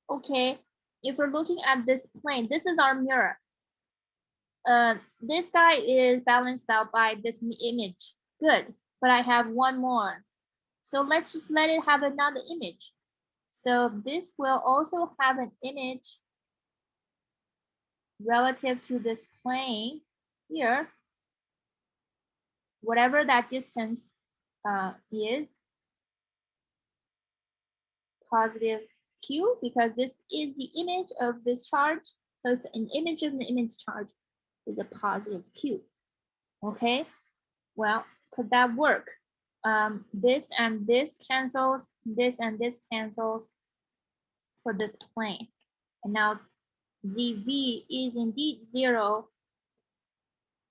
okay, if we're looking at this plane, this is our mirror. this guy is balanced out by this image. Good, but I have one more. So let's just let it have another image. So this will also have an image relative to this plane here, whatever that distance is, positive q, because this is the image of this charge. So it's an image of the image charge is a positive q. Okay, well, could that work? This and this cancels, this and this cancels for this plane. And now ZV is indeed 0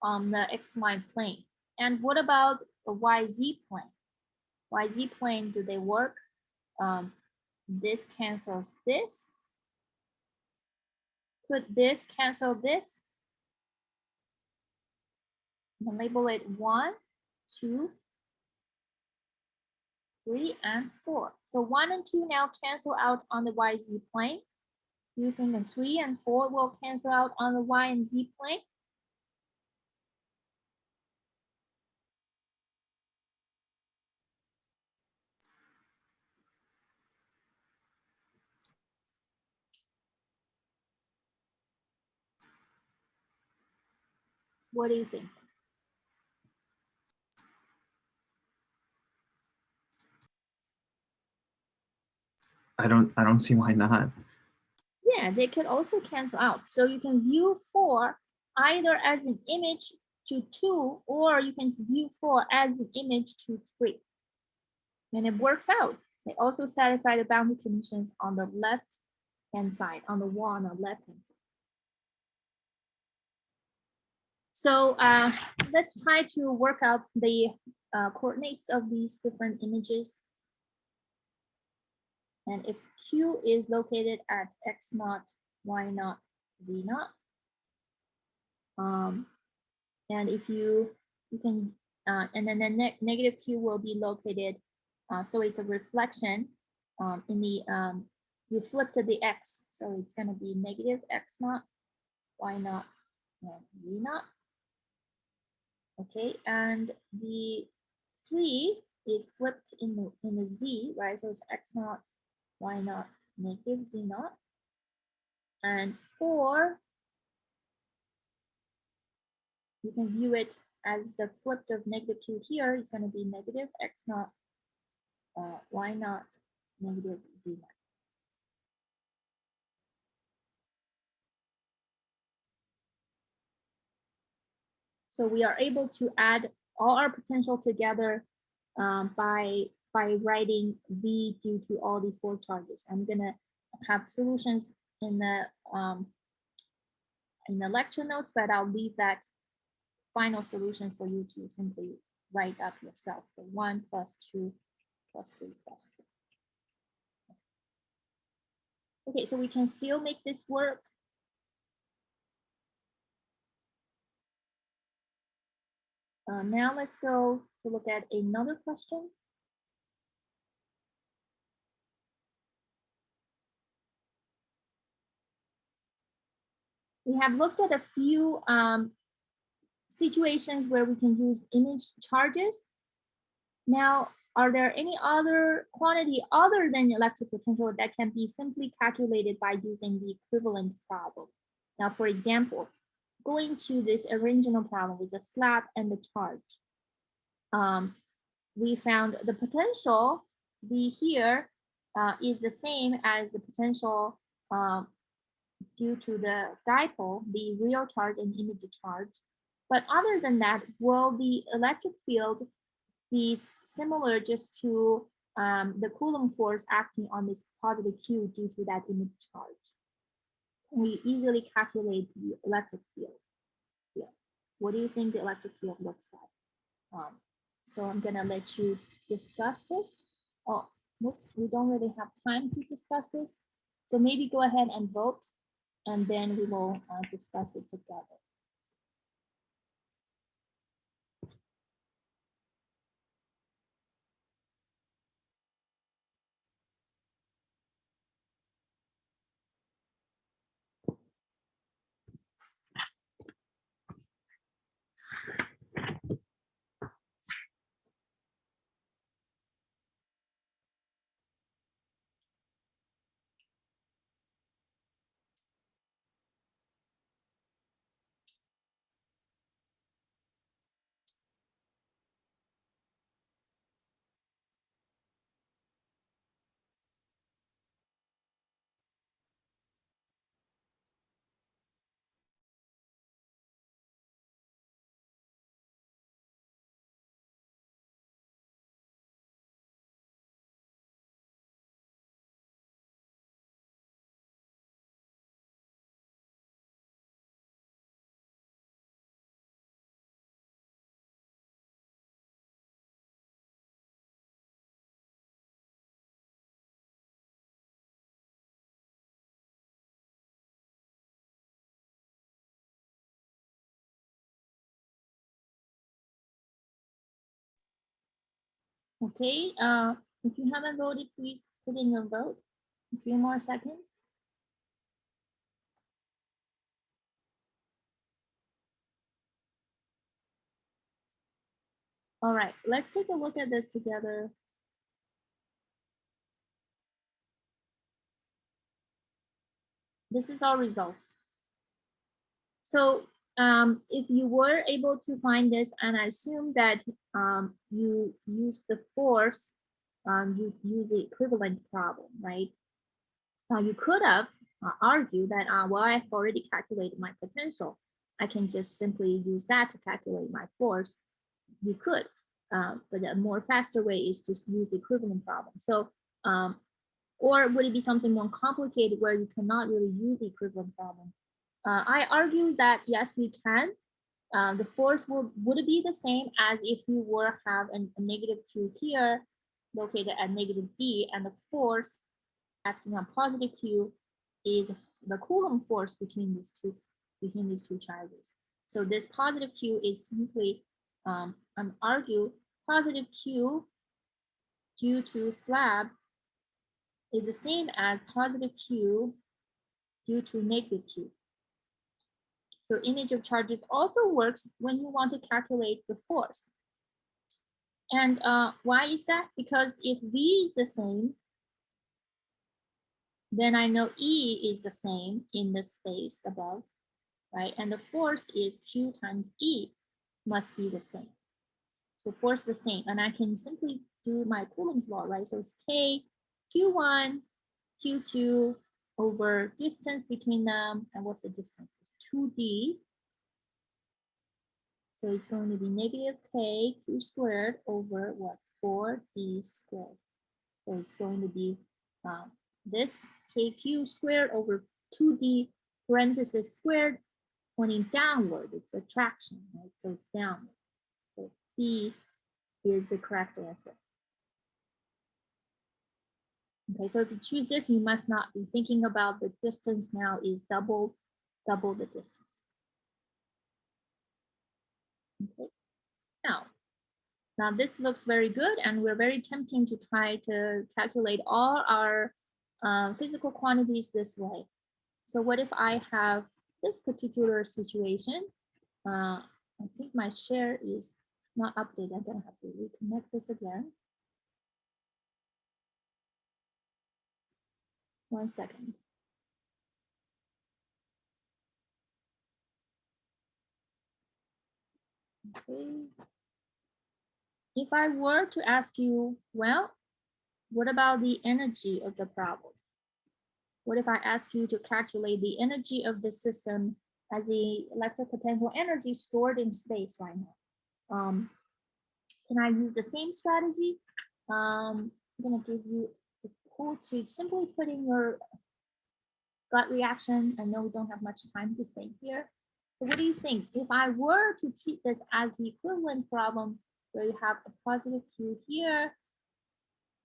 on the XY plane. And what about the YZ plane? YZ plane, do they work? This cancels this. Could this cancel this? And label it 1, 2, 3, and 4. So 1 and 2 now cancel out on the YZ plane. Do you think the 3 and 4 will cancel out on the Y and Z plane? What do you think? I don't see why not. Yeah, they could also cancel out. So you can view 4 either as an image to 2, or you can view 4 as an image to 3. And it works out. They also satisfy the boundary conditions on the left hand side, on the wall on the left hand side. So let's try to work out the coordinates of these different images. And if Q is located at X naught, Y naught, Z naught, and if you can, and then the negative Q will be located, so it's a reflection in the, you flip to the X, so it's gonna be negative X naught, Y naught, and Z naught. Okay, and the 3 is flipped in the Z, right? So it's X naught, Y naught, negative Z naught. And 4, you can view it as the flip of negative 2 here is going to be negative X naught, Y naught, negative Z naught. So we are able to add all our potential together by writing V due to all the 4 charges. I'm going to have solutions in the lecture notes, but I'll leave that final solution for you to simply write up yourself. So 1 plus 2 plus 3 plus 4. Okay, so we can still make this work. Now let's go to look at another question. We have looked at a few situations where we can use image charges. Now, are there any other quantity other than electric potential that can be simply calculated by using the equivalent problem? Now, for example, going to this original problem with the slab and the charge. We found the potential V here is the same as the potential due to the dipole, the real charge and image charge. But other than that, will the electric field be similar just to the Coulomb force acting on this positive Q due to that image charge? We easily calculate the electric field. Yeah. What do you think the electric field looks like? So I'm gonna let you discuss this. Oh, whoops, we don't really have time to discuss this. So maybe go ahead and vote, and then we will discuss it together. Okay, if you haven't voted, please put in your vote. A few more seconds. All right, let's take a look at this together. This is our results. So if you were able to find this, and I assume that you use the force, you use the equivalent problem, right? You could have argued that, well, I've already calculated my potential. I can just simply use that to calculate my force. You could, but a more faster way is to use the equivalent problem. So, or would it be something more complicated where you cannot really use the equivalent problem? I argue that yes, we can. The force would it be the same as if you were have a negative q here located at negative d, and the force acting on positive q is the Coulomb force between these two charges. So this positive q is simply I'm argue positive q due to slab is the same as positive q due to negative q. So image of charges also works when you want to calculate the force. And why is that? Because if V is the same, then I know E is the same in the space above, right? And the force is Q times E must be the same. So force the same, and I can simply do my Coulomb's law, right? So it's K, Q1, Q2 over distance between them, and what's the distance? It's 2D. So it's going to be negative K Q squared over what? 4D squared. So it's going to be this KQ squared over 2D parenthesis squared pointing downward. It's attraction, right? So downward. So B is the correct answer. Okay, so if you choose this, you must not be thinking about the distance now is double the distance. Okay, now this looks very good, and we're very tempting to try to calculate all our physical quantities this way. So what if I have this particular situation? I think my share is not updated. I'm gonna have to reconnect this again. 1 second. Okay. If I were to ask you, well, what about the energy of the problem? What if I ask you to calculate the energy of the system as the electric potential energy stored in space right now? Can I use the same strategy? I'm gonna give you the code to simply put in your gut reaction. I know we don't have much time to think here. So what do you think? If I were to treat this as the equivalent problem, where you have a positive q here,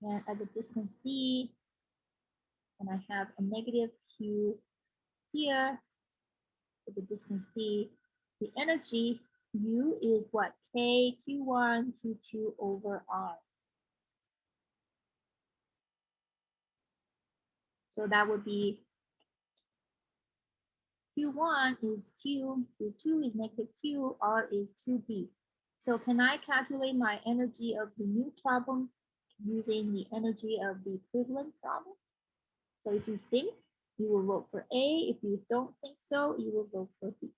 and at the distance d, and I have a negative q here, at the distance d, the energy U is what? K Q1 Q2 over R. So that would be Q1 is Q, Q2 is negative Q, R is 2B. So can I calculate my energy of the new problem using the energy of the equivalent problem? So if you think, you will vote for A. If you don't think so, you will vote for B.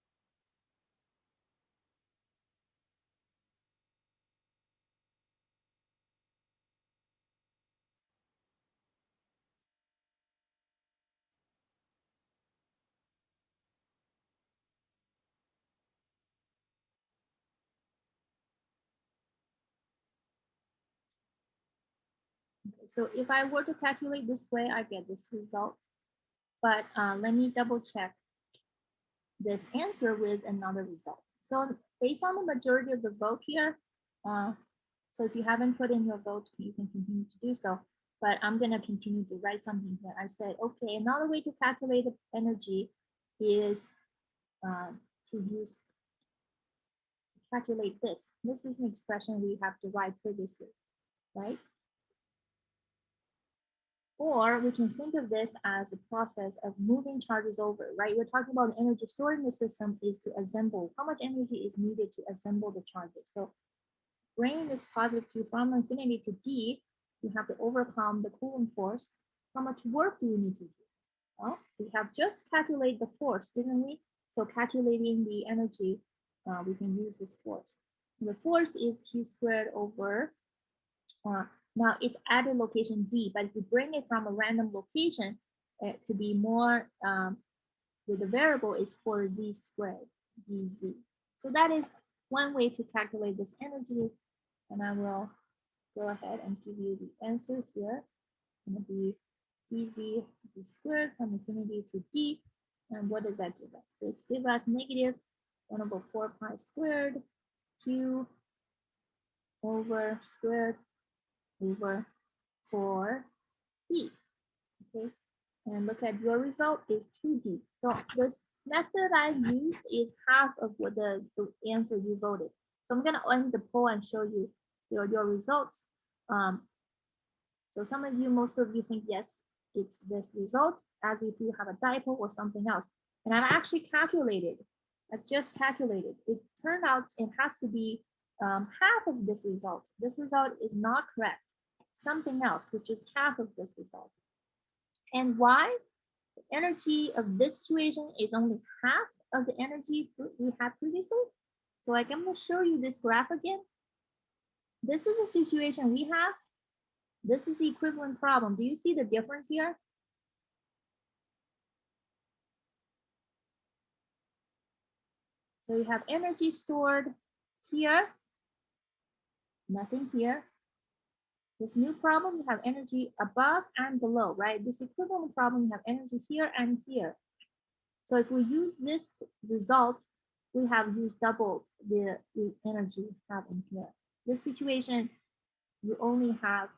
Okay, so if I were to calculate this way, I get this result. But let me double check this answer with another result. So based on the majority of the vote here, so if you haven't put in your vote, you can continue to do so. But I'm going to continue to write something here. I said, okay, another way to calculate the energy is to calculate this. This is an expression we have derived previously. right? Or we can think of this as the process of moving charges over, right? We're talking about the energy stored in the system is to assemble. How much energy is needed to assemble the charges? So bringing this positive Q from infinity to D, you have to overcome the Coulomb force. How much work do you need to do? Well, we have just calculated the force, didn't we? So calculating the energy, we can use this force. The force is Q squared over, now it's at a location D, but if you bring it from a random location to be more, with the variable is 4Z squared, dz. So that is one way to calculate this energy. And I will go ahead and give you the answer here. It's going to be dz d squared from infinity to D. And what does that give us? This gives us negative 1 over 4 pi squared Q over squared over 4D. Okay, and look at your result is 2D. So this method I used is half of what the answer you voted. So I'm gonna end the poll and show you your results. So some of you, most of you think yes, it's this result, as if you have a dipole or something else. And I've actually calculated, I just calculated. It turned out it has to be half of this result. This result is not correct. Something else, which is half of this result. And why? The energy of this situation is only half of the energy we had previously. So like I'm going to show you this graph again. This is a situation we have. This is the equivalent problem. Do you see the difference here? So you have energy stored here, nothing here. This new problem, you have energy above and below, right? This equivalent problem, you have energy here and here. So if we use this result, we have used double the energy we have in here. This situation, you only have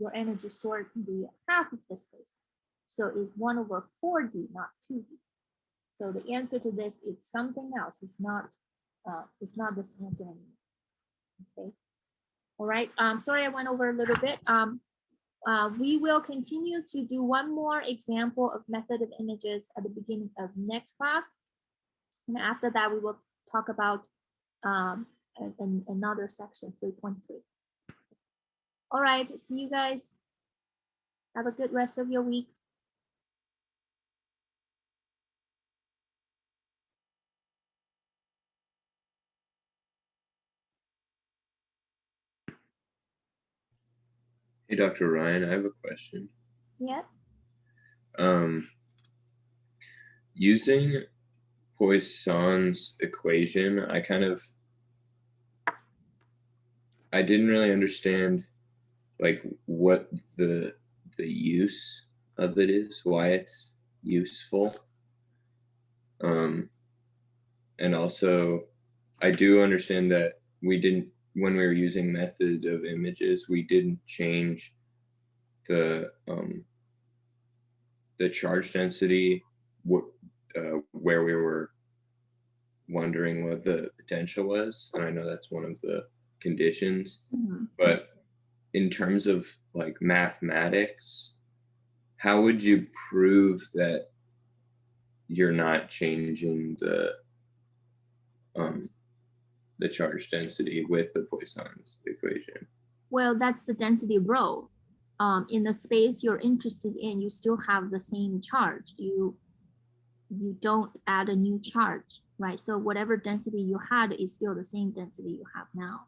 your energy stored can be half of this space. So it's 1 over 4D, not 2D. So the answer to this is something else. It's not this answer anymore. Okay. All right. Sorry, I went over a little bit. We will continue to do one more example of method of images at the beginning of next class. And after that, we will talk about another section, 3.3. All right, see you guys. Have a good rest of your week. Hey, Dr. Ryan, I have a question. Yeah. Using Poisson's equation, I didn't really understand like what the use of it is, why it's useful. And also I do understand that when we were using method of images, we didn't change the charge density where we were wondering what the potential was, and I know that's one of the conditions. But in terms of like mathematics, how would you prove that you're not changing the charge density with the Poisson's equation? Well, that's the density rho. In the space you're interested in, you still have the same charge. You don't add a new charge, right? So whatever density you had is still the same density you have now,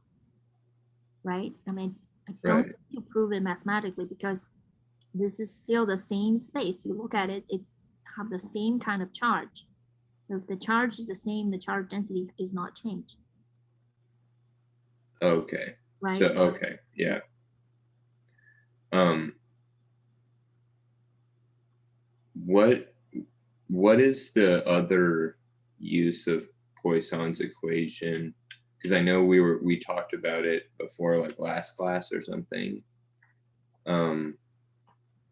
right? I mean, I don't need to prove it mathematically because this is still the same space. You look at it, it's have the same kind of charge. So if the charge is the same, the charge density is not changed. Okay. Right. So okay, yeah. What is the other use of Poisson's equation? Because I know we talked about it before, like last class or something. And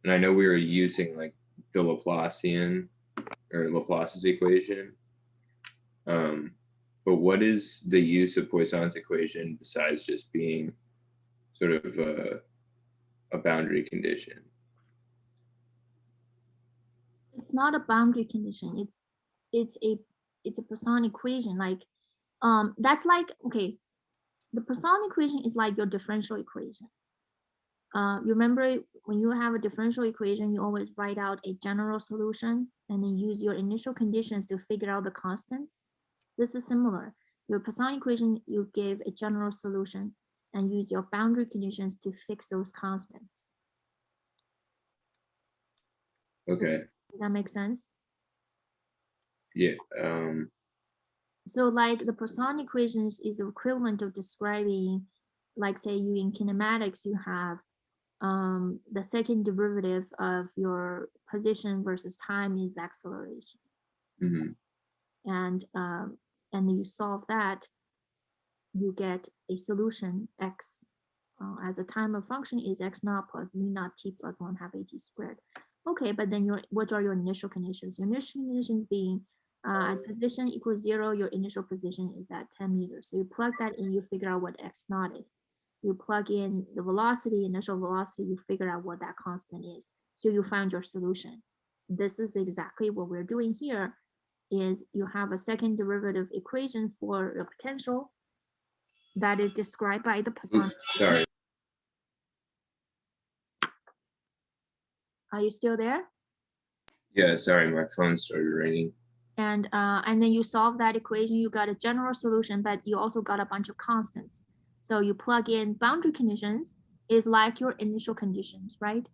I know we were using like the Laplacian or Laplace's equation. But what is the use of Poisson's equation besides just being sort of a boundary condition. It's not a boundary condition. It's a Poisson equation. Like that's like, okay, the Poisson equation is like your differential equation. You remember when you have a differential equation, you always write out a general solution and then use your initial conditions to figure out the constants. This is similar. Your Poisson equation, you give a general solution and use your boundary conditions to fix those constants. Okay. Does that make sense? Yeah. So like the Poisson equations is equivalent of describing, like say you in kinematics, you have the second derivative of your position versus time is acceleration. Mhm. And then you solve that, you get a solution x as a time of function is x naught plus mu naught t plus 1 half at squared. Okay, but then what are your initial conditions? Your initial conditions being at position equals 0, your initial position is at 10 meters. So you plug that in, you figure out what x naught is. You plug in the velocity, initial velocity, you figure out what that constant is. So you find your solution. This is exactly what we're doing here, is you have a second derivative equation for the potential that is described by the Poisson. Sorry. Are you still there? Yeah, sorry, my phone started ringing. And then you solve that equation, you got a general solution, but you also got a bunch of constants. So you plug in boundary conditions is like your initial conditions, right?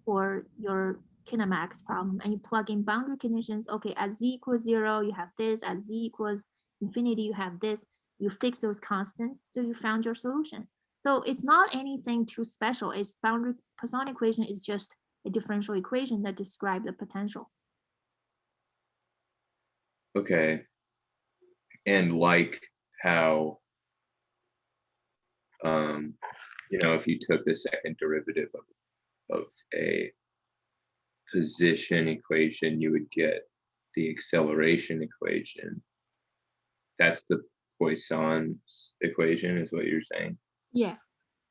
For your kinematics problem. And you plug in boundary conditions. Okay, at z equals 0, you have this. At z equals infinity, you have this. You fix those constants, so you found your solution. So it's not anything too special. It's boundary Poisson equation is just a differential equation that describes the potential. Okay. And like how, if you took the second derivative of a position equation, you would get the acceleration equation. That's the Poisson's equation, is what you're saying? Yeah.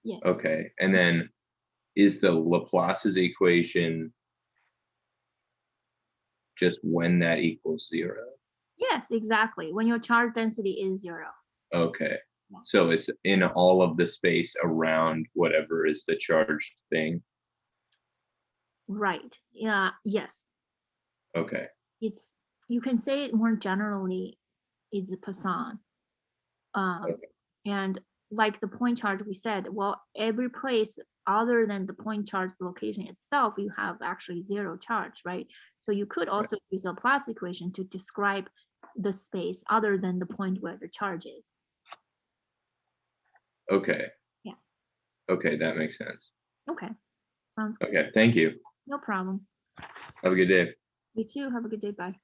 Yes. Okay. And then is the Laplace's equation just when that equals 0? Yes, exactly. When your charge density is 0. Okay. Yeah. So it's in all of the space around whatever is the charged thing. Right. Yeah. Yes. Okay. It's, you can say it more generally, is the Poisson. Okay. And like the point charge, we said, well, every place other than the point charge location itself, you have actually 0 charge, right? So you could also use a Laplace equation to describe the space other than the point where the charge is. Okay. Yeah. Okay, that makes sense. Okay. Sounds good. Okay, thank you. No problem. Have a good day. You too. Have a good day. Bye.